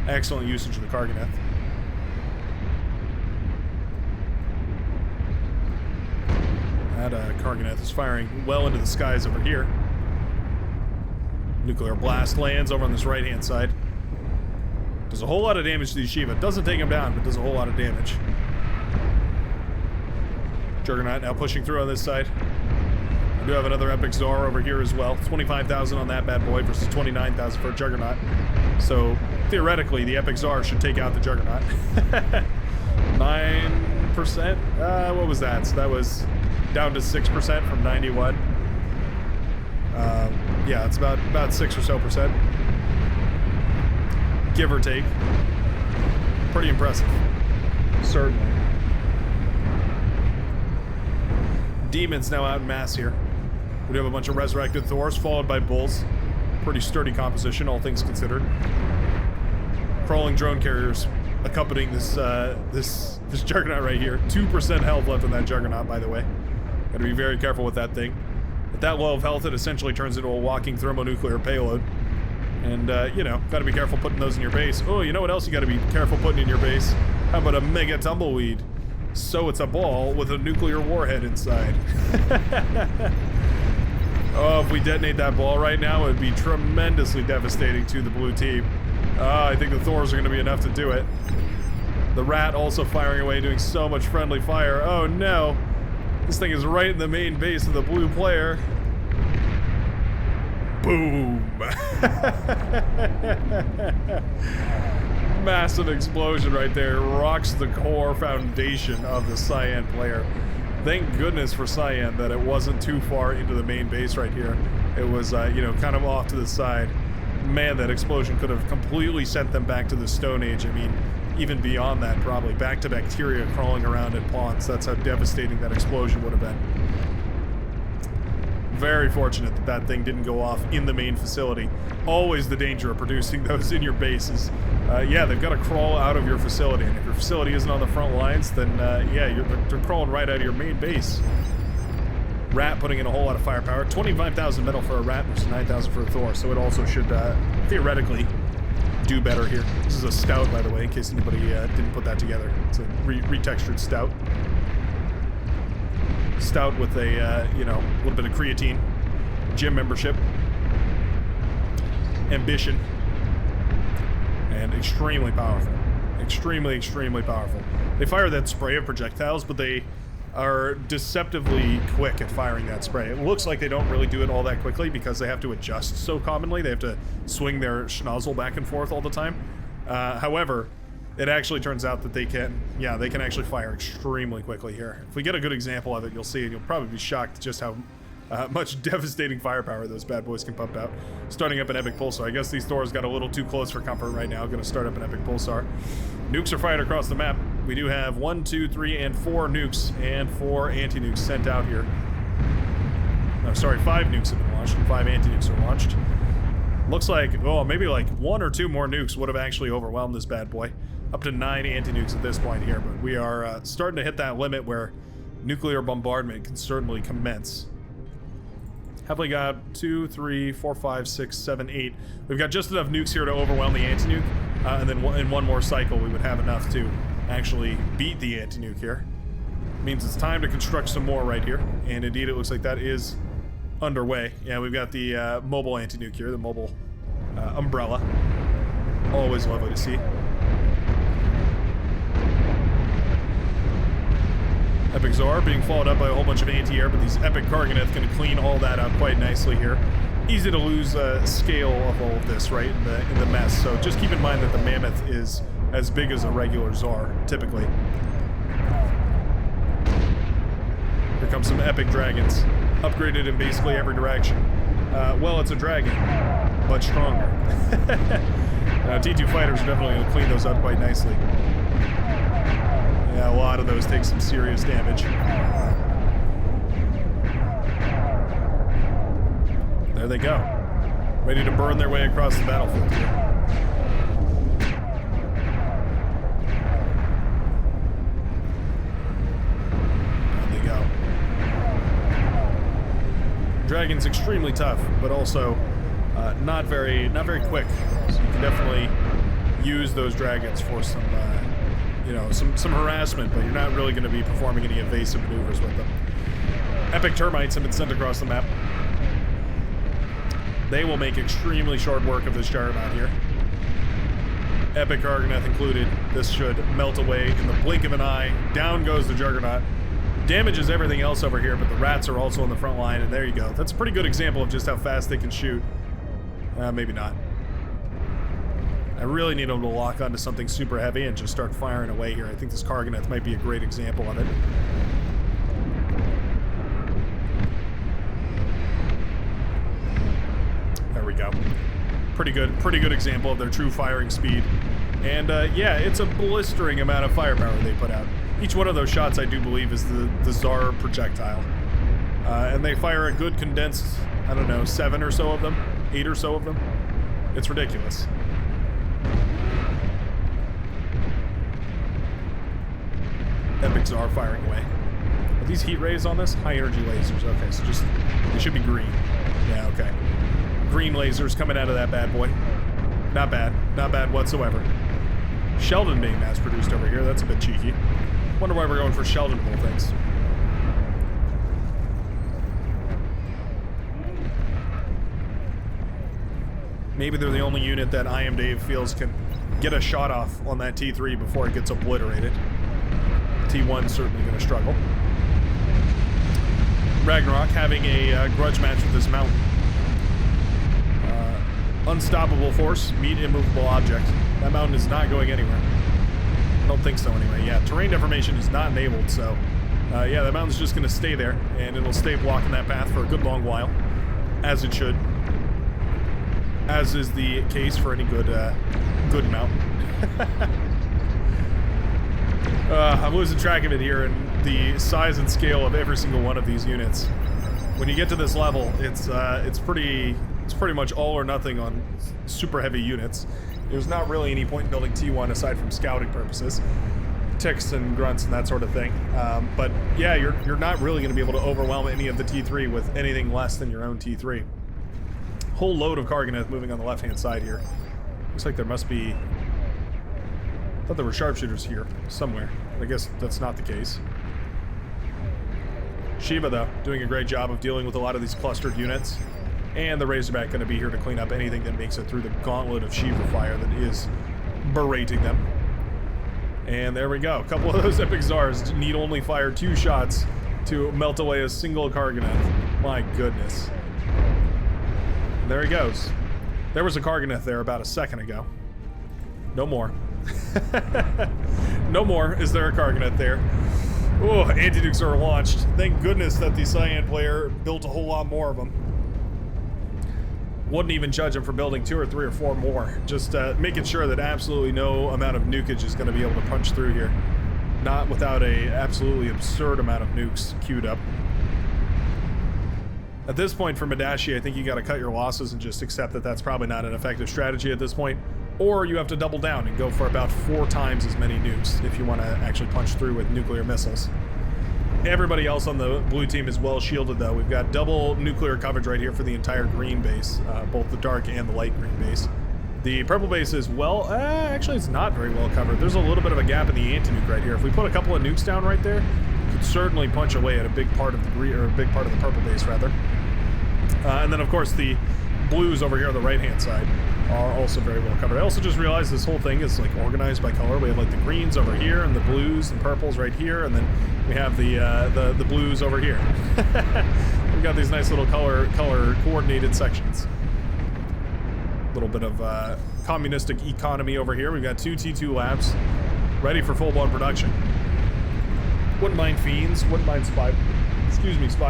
Excellent usage of the Karganeth. That Karganeth is firing well into the skies over here. Nuclear blast lands over on this right-hand side. Does a whole lot of damage to these Shiva. Doesn't take him down, but does a whole lot of damage. Juggernaut now pushing through on this side. I do have another Epic Tsar over here as well. 25,000 on that bad boy versus 29,000 for a Juggernaut. So, theoretically, the Epic Tsar should take out the Juggernaut. 9%? What was that? So that was down to 6% from 91. Yeah, it's about 6 or so percent. Give or take. Pretty impressive. Certainly. Demons now out in mass here. We do have a bunch of resurrected Thors followed by Bulls. Pretty sturdy composition, all things considered. Crawling drone carriers accompanying this this Juggernaut right here. 2% health left on that Juggernaut, by the way. Gotta be very careful with that thing. At that low of health, it essentially turns into a walking thermonuclear payload. And, you know, gotta be careful putting those in your base. Oh, you know what else you gotta be careful putting in your base? How about a mega tumbleweed? So it's a ball with a nuclear warhead inside. Oh, if we detonate that ball right now, it would be tremendously devastating to the blue team. I think the Thors are going to be enough to do it. The Rat also firing away, doing so much friendly fire. Oh no! This thing is right in the main base of the blue player. Boom! Massive explosion right there. Rocks the core foundation of the Cyan player. Thank goodness for Cyan that it wasn't too far into the main base right here. It was, you know, kind of off to the side. Man, that explosion could have completely sent them back to the Stone Age. I mean, even beyond that, probably. Back to bacteria crawling around in ponds. That's how devastating that explosion would have been. Very fortunate that that thing didn't go off in the main facility. Always the danger of producing those in your bases. Yeah, they've got to crawl out of your facility, and if your facility isn't on the front lines, then yeah, they're crawling right out of your main base. Rat putting in a whole lot of firepower. 25,000 metal for a rat versus 9,000 for a Thor, so it also should theoretically do better here. This is a stout, by the way, in case anybody didn't put that together. It's a retextured stout. Stout with a, you know, a little bit of creatine. Gym membership. Ambition. And extremely powerful. Extremely, extremely powerful. They fire that spray of projectiles, but they are deceptively quick at firing that spray. It looks like they don't really do it all that quickly because they have to adjust so commonly. They have to swing their schnozzle back and forth all the time. However, it actually turns out that they can, yeah, they can actually fire extremely quickly here. If we get a good example of it, you'll see, and you'll probably be shocked just how much devastating firepower those bad boys can pump out. Starting up an Epic Pulsar. I guess these Thors got a little too close for comfort right now. Gonna start up an Epic Pulsar. Nukes are fired across the map. We do have 1, 2, 3, and 4 nukes and 4 anti-nukes sent out here. No, sorry, 5 nukes have been launched and 5 anti-nukes are launched. Looks like, oh, maybe like 1 or 2 more nukes would have actually overwhelmed this bad boy. Up to 9 anti-nukes at this point here, but we are starting to hit that limit where nuclear bombardment can certainly commence. Have we got 2, 3, 4, 5, 6, 7, 8. We've got just enough nukes here to overwhelm the anti-nuke, and then in one more cycle we would have enough to actually beat the anti-nuke here. Means it's time to construct some more right here, and indeed it looks like that is underway. Yeah, we've got the mobile anti-nuke here, the mobile umbrella. Always lovely to see. Epic Zor being followed up by a whole bunch of anti-air, but these Epic Karganeth going to clean all that up quite nicely here. Easy to lose scale of all of this, right, in the mess. So just keep in mind that the Mammoth is as big as a regular Zor, typically. Here comes some Epic Dragons, upgraded in basically every direction. Well, it's a dragon, but stronger. T2 fighters are definitely going to clean those up quite nicely. Yeah, a lot of those take some serious damage. There they go. Ready to burn their way across the battlefield here. There they go. Dragon's extremely tough, but also not very quick. So you can definitely use those dragons for some you know, some harassment, but you're not really going to be performing any evasive maneuvers with them. Epic termites have been sent across the map. They will make extremely short work of this Juggernaut here. Epic Karganeth included. This should melt away in the blink of an eye. Down goes the Juggernaut. Damages everything else over here, but the rats are also on the front line, and there you go. That's a pretty good example of just how fast they can shoot. Maybe not. I really need them to lock onto something super heavy and just start firing away here. I think this Karganeth might be a great example of it. There we go. Pretty good example of their true firing speed. And yeah, it's a blistering amount of firepower they put out. Each one of those shots, I do believe, is the Tsar projectile. And they fire a good condensed, I don't know, 7 or so of them, 8 or so of them. It's ridiculous. Epic Tsar firing away. Are these heat rays on this? High energy lasers. Okay, so just, they should be green. Yeah, okay. Green lasers coming out of that bad boy. Not bad. Not bad whatsoever. Sheldon being mass produced over here. That's a bit cheeky. Wonder why we're going for Sheldon of all things. Maybe they're the only unit that I Am Dave feels can get a shot off on that T3 before it gets obliterated. T1's certainly going to struggle. Ragnarok having a grudge match with this mountain. Unstoppable force, meet immovable object. That mountain is not going anywhere. I don't think so anyway. Yeah, terrain deformation is not enabled, so yeah, that mountain's just going to stay there, and it'll stay blocking that path for a good long while, as it should. As is the case for any good mountain. I'm losing track of it here, and the size and scale of every single one of these units. when you get to this level, it's pretty much all or nothing on super heavy units. There's not really any point in building T1 aside from scouting purposes, ticks and grunts and that sort of thing. But yeah, you're not really going to be able to overwhelm any of the T3 with anything less than your own T3. Whole load of Karganeth moving on the left-hand side here. Looks like there must be... I thought there were sharpshooters here somewhere. I guess that's not the case. Shiva, though, doing a great job of dealing with a lot of these clustered units. And the Razorback going to be here to clean up anything that makes it through the gauntlet of Shiva fire that is berating them. And there we go. A couple of those Epic Czars need only fire 2 shots to melt away a single Karganeth. My goodness. And there he goes. There was a Karganeth there about a second ago. No more. No more is there a Karganeth there. Oh, anti-nukes are launched. Thank goodness that the Cyan player built a whole lot more of them. Wouldn't even judge him for building 2 or 3 or 4 more. Just making sure that absolutely no amount of nukage is going to be able to punch through here. Not without a absolutely absurd amount of nukes queued up. At this point for Madashi, I think you got to cut your losses and just accept that that's probably not an effective strategy at this point. Or you have to double down and go for about 4 times as many nukes if you want to actually punch through with nuclear missiles. Everybody else on the blue team is well shielded, though. We've got double nuclear coverage right here for the entire green base, both the dark and the light green base. The purple base is well, actually it's not very well covered. There's a little bit of a gap in the anti-nuke right here. If we put a couple of nukes down right there, could certainly punch away at a big part of the green, or a big part of the purple base rather. And then of course the blues over here on the right-hand side are also very well covered. I also just realized this whole thing is like organized by color. We have like the greens over here and the blues and purples right here, and then we have the blues over here. We've got these nice little color coordinated sections. A little bit of communistic economy over here. We've got 2 T2 labs ready for full-blown production. Wouldn't mind fiends, wouldn't mind spy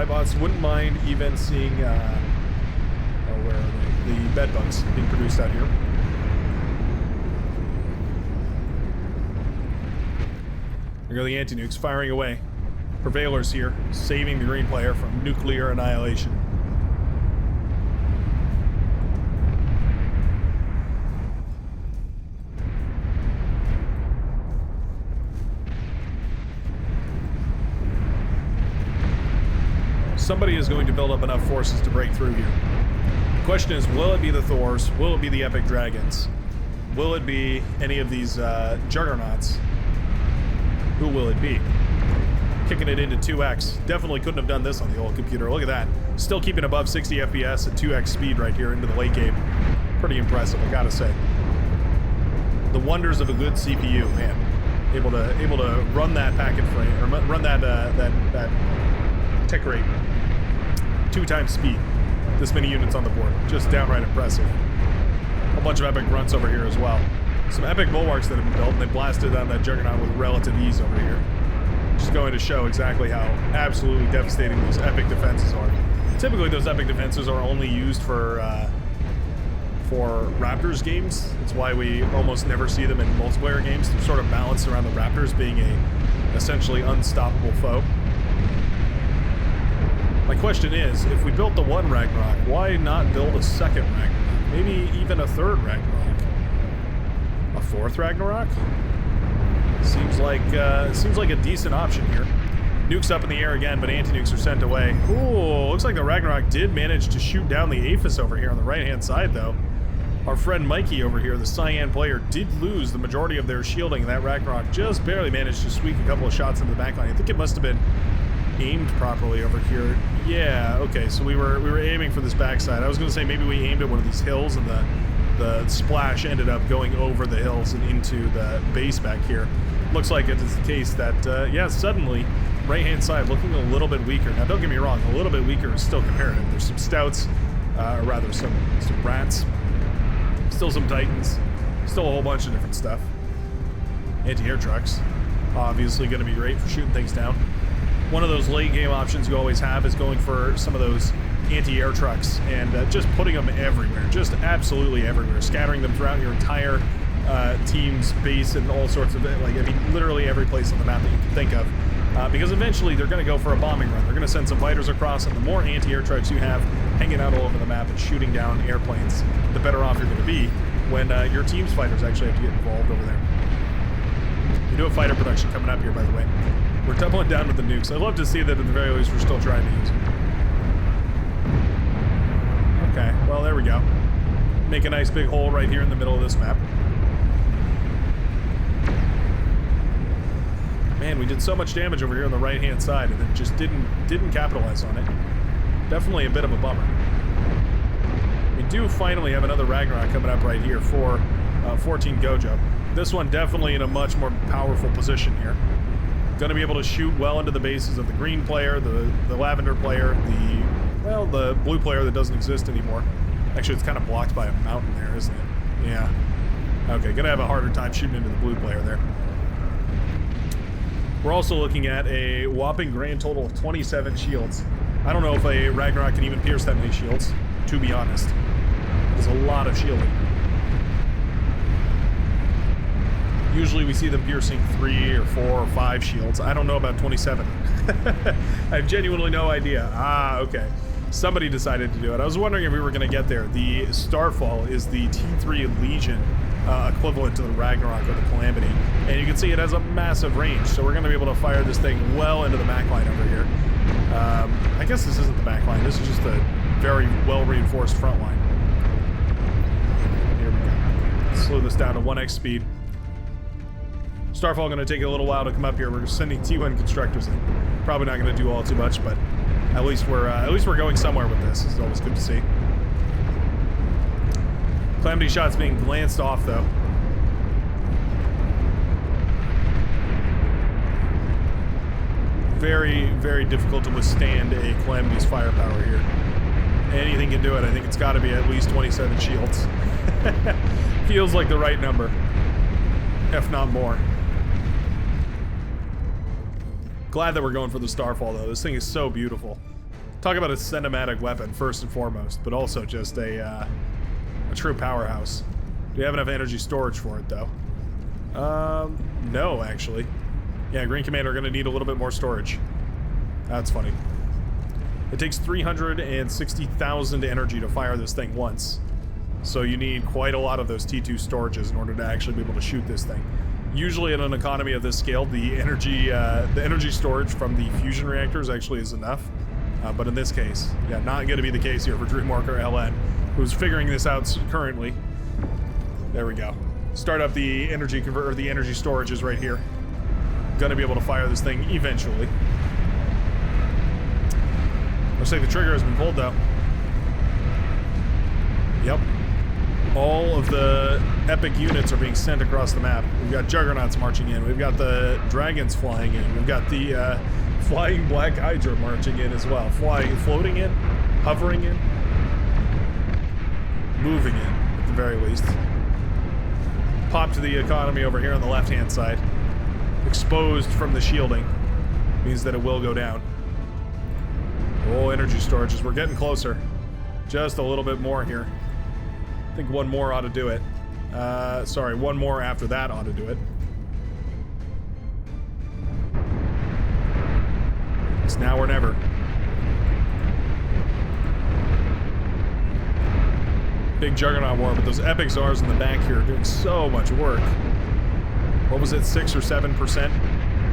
bots, wouldn't mind even seeing where are they? The bed bugs being produced out here. There go the anti-nukes firing away. Prevailers here, saving the green player from nuclear annihilation. Somebody is going to build up enough forces to break through here. The question is, will it be the Thors? Will it be the Epic Dragons? Will it be any of these Juggernauts? Who will it be? Kicking it into 2x. Definitely couldn't have done this on the old computer. Look at that. Still keeping above 60 FPS at 2x speed right here into the late game. Pretty impressive, I gotta say. The wonders of a good CPU, man. Able to run that packet frame, or run that tick rate 2 times speed. This many units on the board. Just downright impressive. A bunch of epic grunts over here as well. Some epic bulwarks that have been built, and they blasted down that Juggernaut with relative ease over here. Just going to show exactly how absolutely devastating those epic defenses are. Typically, those epic defenses are only used for Raptors games. That's why we almost never see them in multiplayer games. They're sort of balanced around the Raptors being a essentially unstoppable foe. My question is, if we built the 1 Ragnarok, why not build a 2nd Ragnarok? Maybe even a 3rd Ragnarok? A 4th Ragnarok? Seems like a decent option here. Nukes up in the air again, but anti-nukes are sent away. Ooh, looks like the Ragnarok did manage to shoot down the Aphis over here on the right-hand side, though. Our friend Mikey over here, the Cyan player, did lose the majority of their shielding. That Ragnarok just barely managed to squeak a couple of shots into the backline. I think it must have been aimed properly over here. Yeah, okay, so we were aiming for this backside. I was gonna say maybe we aimed at one of these hills and the splash ended up going over the hills and into the base back here. Looks like it is the case that, yeah, suddenly, right-hand side looking a little bit weaker. Now, don't get me wrong, a little bit weaker is still comparative. There's some stouts, or rather some rats, still some titans, still a whole bunch of different stuff. Anti-air trucks, obviously gonna be great for shooting things down. One of those late game options you always have is going for some of those anti-air trucks and just putting them everywhere, just absolutely everywhere, scattering them throughout your entire team's base and all sorts of, like, I mean, literally every place on the map that you can think of. Because eventually they're going to go for a bombing run. They're going to send some fighters across, and the more anti-air trucks you have hanging out all over the map and shooting down airplanes, the better off you're going to be when your team's fighters actually have to get involved over there. We do have fighter production coming up here, by the way. We're doubling down with the nukes. I'd love to see that at the very least we're still trying to use them. Okay, well, there we go. Make a nice big hole right here in the middle of this map. Man, we did so much damage over here on the right-hand side and then just didn't capitalize on it. Definitely a bit of a bummer. We do finally have another Ragnarok coming up right here for 14 Gojo. This one definitely in a much more powerful position here. Going to be able to shoot well into the bases of the green player, the lavender player, the blue player that doesn't exist anymore. Actually, it's kind of blocked by a mountain there, isn't it? Yeah. Okay, gonna have a harder time shooting into the blue player there. We're also looking at a whopping grand total of 27 shields. I don't know if a Ragnarok can even pierce that many shields, to be honest. There's a lot of shielding. Usually we see them piercing 3 or 4 or 5 shields. I don't know about 27. I have genuinely no idea. Ah, okay. Somebody decided to do it. I was wondering if we were going to get there. The Starfall is the T3 Legion equivalent to the Ragnarok or the Calamity. And you can see it has a massive range, so we're going to be able to fire this thing well into the back line over here. I guess this isn't the back line. This is just a very well-reinforced front line. Here we go. Slow this down to 1x speed. Starfall going to take a little while to come up here. We're sending T1 constructors in. Probably not going to do all too much, but at least we're going somewhere with this. It's always good to see. Calamity shots being glanced off, though. Very, very difficult to withstand a Calamity's firepower here. Anything can do it. I think it's got to be at least 27 shields. Feels like the right number, if not more. Glad that we're going for the Starfall, though. This thing is so beautiful. Talk about a cinematic weapon, first and foremost, but also just a true powerhouse. Do we have enough energy storage for it, though? No, actually. Yeah, Green Commander are going to need a little bit more storage. That's funny. It takes 360,000 energy to fire this thing once. So you need quite a lot of those T2 storages in order to actually be able to shoot this thing. Usually in an economy of this scale, the energy storage from the fusion reactors actually is enough. But in this case, yeah, not going to be the case here for Dreamwalker LN, who's figuring this out currently. There we go. Start up the energy converter, the energy storages right here. Gonna be able to fire this thing eventually. Looks like the trigger has been pulled, though. Yep. All of the epic units are being sent across the map. We've got Juggernauts marching in. We've got the Dragons flying in. We've got the Flying Black Hydra marching in as well. Floating in, hovering in, moving in, at the very least. Pop to the economy over here on the left-hand side. Exposed from the shielding. Means that it will go down. Oh, energy storages. We're getting closer. Just a little bit more here. I think one more ought to do it. Sorry, one more after that ought to do it. It's now or never. Big Juggernaut war, but those epic Zars in the back here are doing so much work. What was it, 6 or 7%?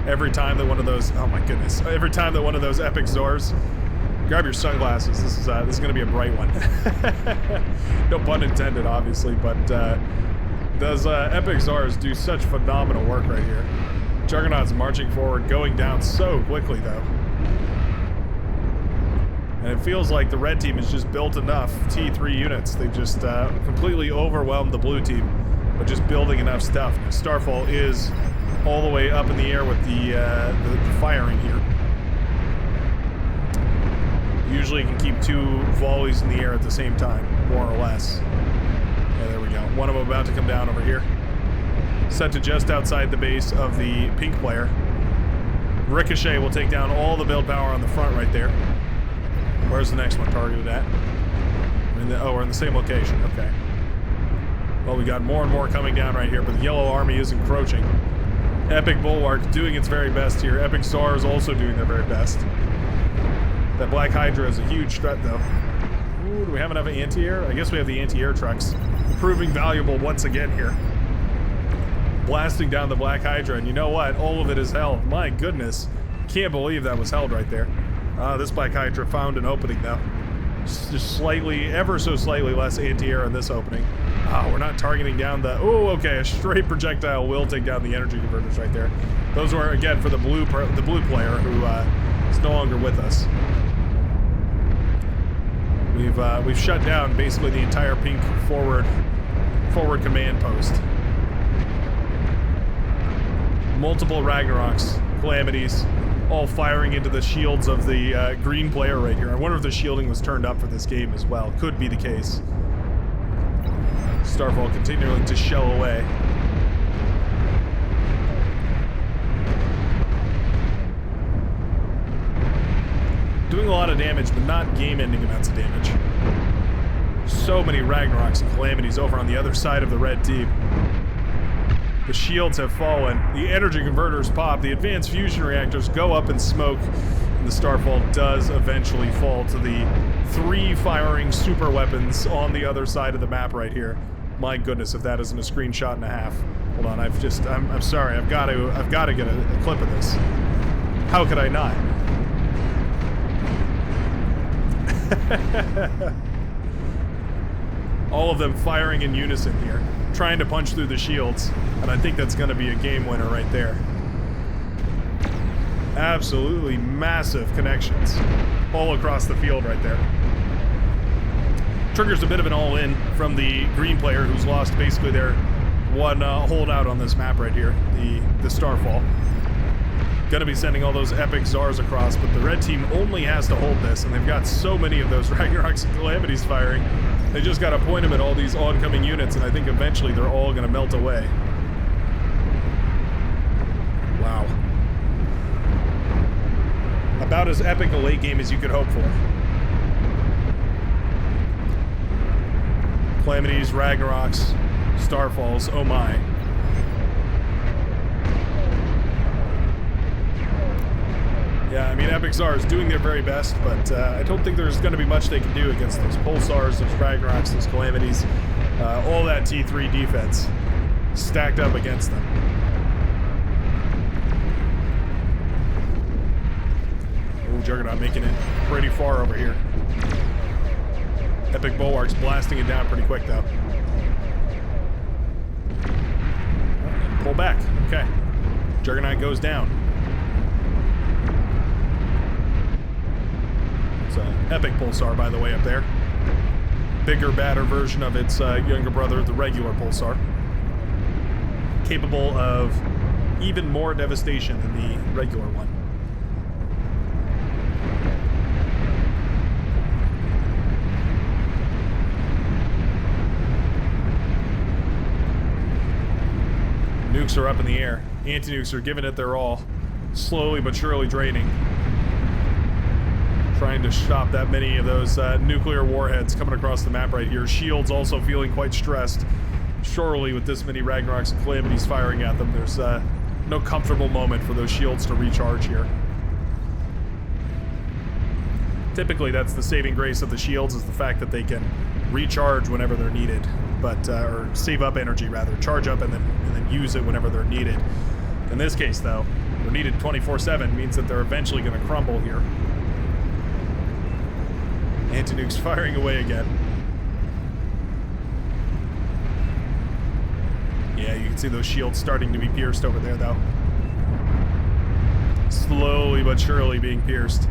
Every time that one of those, oh my goodness, every time that one of those epic Zars, grab your sunglasses, this is gonna be a bright one. No pun intended, obviously, but those epic Zars do such phenomenal work right here. Juggernaut's marching forward, going down so quickly, though. And it feels like the red team has just built enough T3 units. They've just completely overwhelmed the blue team by just building enough stuff. Now, Starfall is all the way up in the air with the firing here. Usually you can keep 2 volleys in the air at the same time, more or less. Yeah, there we go. One of them about to come down over here. Set to just outside the base of the pink player. Ricochet will take down all the build power on the front right there. Where's the next one targeted at? We're in the same location. Okay. Well, we got more and more coming down right here, but the yellow army is encroaching. Epic Bulwark doing its very best here. Epic Czar is also doing their very best. That Black Hydra is a huge threat, though. Ooh, do we have enough anti-air? I guess we have the anti-air trucks. Proving valuable once again here. Blasting down the Black Hydra, and you know what? All of it is held. My goodness. Can't believe that was held right there. This Black Hydra found an opening, though. Just slightly, ever so slightly less anti-air in this opening. We're not targeting down the... Oh, okay, a straight projectile will take down the energy converters right there. Those were, again, for the blue player who is no longer with us. We've shut down basically the entire pink forward command post. Multiple Ragnaroks, Calamities, all firing into the shields of the green player right here. I wonder if the shielding was turned up for this game as well. Could be the case. Starfall continuing to shell away. Doing a lot of damage, but not game-ending amounts of damage. So many Ragnaroks and Calamities over on the other side of the red team. The shields have fallen. The energy converters pop. The advanced fusion reactors go up in smoke. And the Starfall does eventually fall to the 3 firing super weapons on the other side of the map right here. My goodness, if that isn't a screenshot and a half. Hold on, I'm sorry. I've got to get a clip of this. How could I not? All of them firing in unison here, trying to punch through the shields, and I think that's going to be a game winner right there. Absolutely massive connections all across the field right there. Triggers a bit of an all-in from the green player who's lost basically their one holdout on this map right here, the Starfall. Gonna be sending all those epic Czars across, but the red team only has to hold this, and they've got so many of those Ragnaroks and Calamities firing. They just gotta point them at all these oncoming units, and I think eventually they're all gonna melt away. Wow. About as epic a late game as you could hope for. Calamities, Ragnaroks, Starfalls, oh my. Yeah, I mean, Epic Czar is doing their very best, but I don't think there's going to be much they can do against those Pulsars, those Ragnaroks, those Calamities, all that T3 defense stacked up against them. Oh, Juggernaut making it pretty far over here. Epic Bulwarks blasting it down pretty quick, though. Pull back. Okay. Juggernaut goes down. It's an epic Pulsar, by the way, up there. Bigger, badder version of its younger brother, the regular Pulsar. Capable of even more devastation than the regular one. Nukes are up in the air. Anti-nukes are giving it their all. Slowly but surely draining. Trying to stop that many of those nuclear warheads coming across the map right here. Shields also feeling quite stressed. Surely with this many Ragnaroks and Calamities firing at them, there's no comfortable moment for those shields to recharge here. Typically that's the saving grace of the shields, is the fact that they can recharge whenever they're needed. But or save up energy rather, charge up and then use it whenever they're needed. In this case, though, they're needed 24/7, means that they're eventually going to crumble here. Anti-nukes firing away again. Yeah, you can see those shields starting to be pierced over there, though. Slowly but surely being pierced.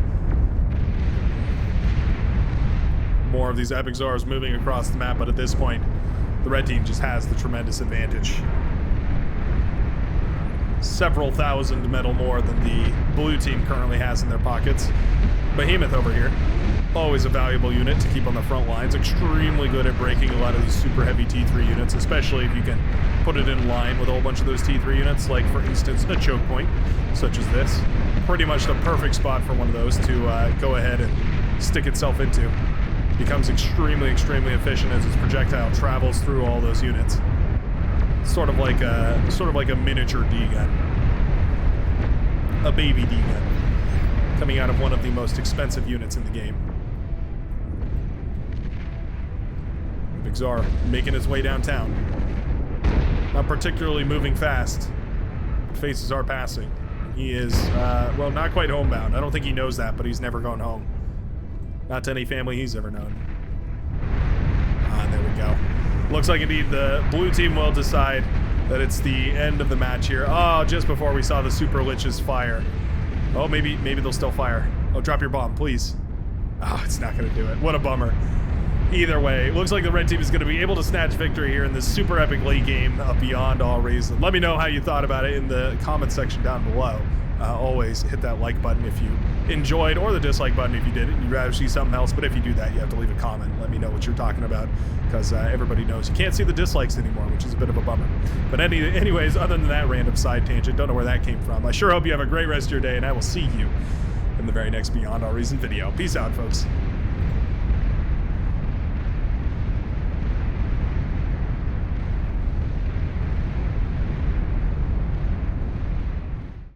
More of these Epic Czars moving across the map, but at this point, the red team just has the tremendous advantage. Several thousand metal more than the blue team currently has in their pockets. Behemoth over here, always a valuable unit to keep on the front lines. Extremely good at breaking a lot of these super heavy T3 units, especially if you can put it in line with a whole bunch of those T3 units, like for instance a choke point, such as this. Pretty much the perfect spot for one of those to go ahead and stick itself into. Becomes extremely, extremely efficient as its projectile travels through all those units. sort of like a miniature D-gun, a baby D-gun, coming out of one of the most expensive units in the game. Big Czar making his way downtown. Not particularly moving fast. Faces are passing. He is, well, not quite homebound. I don't think he knows that, but he's never gone home. Not to any family he's ever known. There we go. Looks like indeed the blue team will decide that it's the end of the match here. Oh, just before we saw the Super Liches fire. Oh, maybe they'll still fire. Oh, drop your bomb, please. Oh, it's not going to do it. What a bummer. Either way, it looks like the red team is going to be able to snatch victory here in this super epic late game of Beyond All Reason. Let me know how you thought about it in the comment section down below. Always hit that like button if you enjoyed, or the dislike button if you didn't. You'd rather see something else, but if you do that, you have to leave a comment. Let me know what you're talking about, because everybody knows you can't see the dislikes anymore, which is a bit of a bummer. But anyways, other than that random side tangent, don't know where that came from. I sure hope you have a great rest of your day, and I will see you in the very next Beyond All Reason video. Peace out, folks.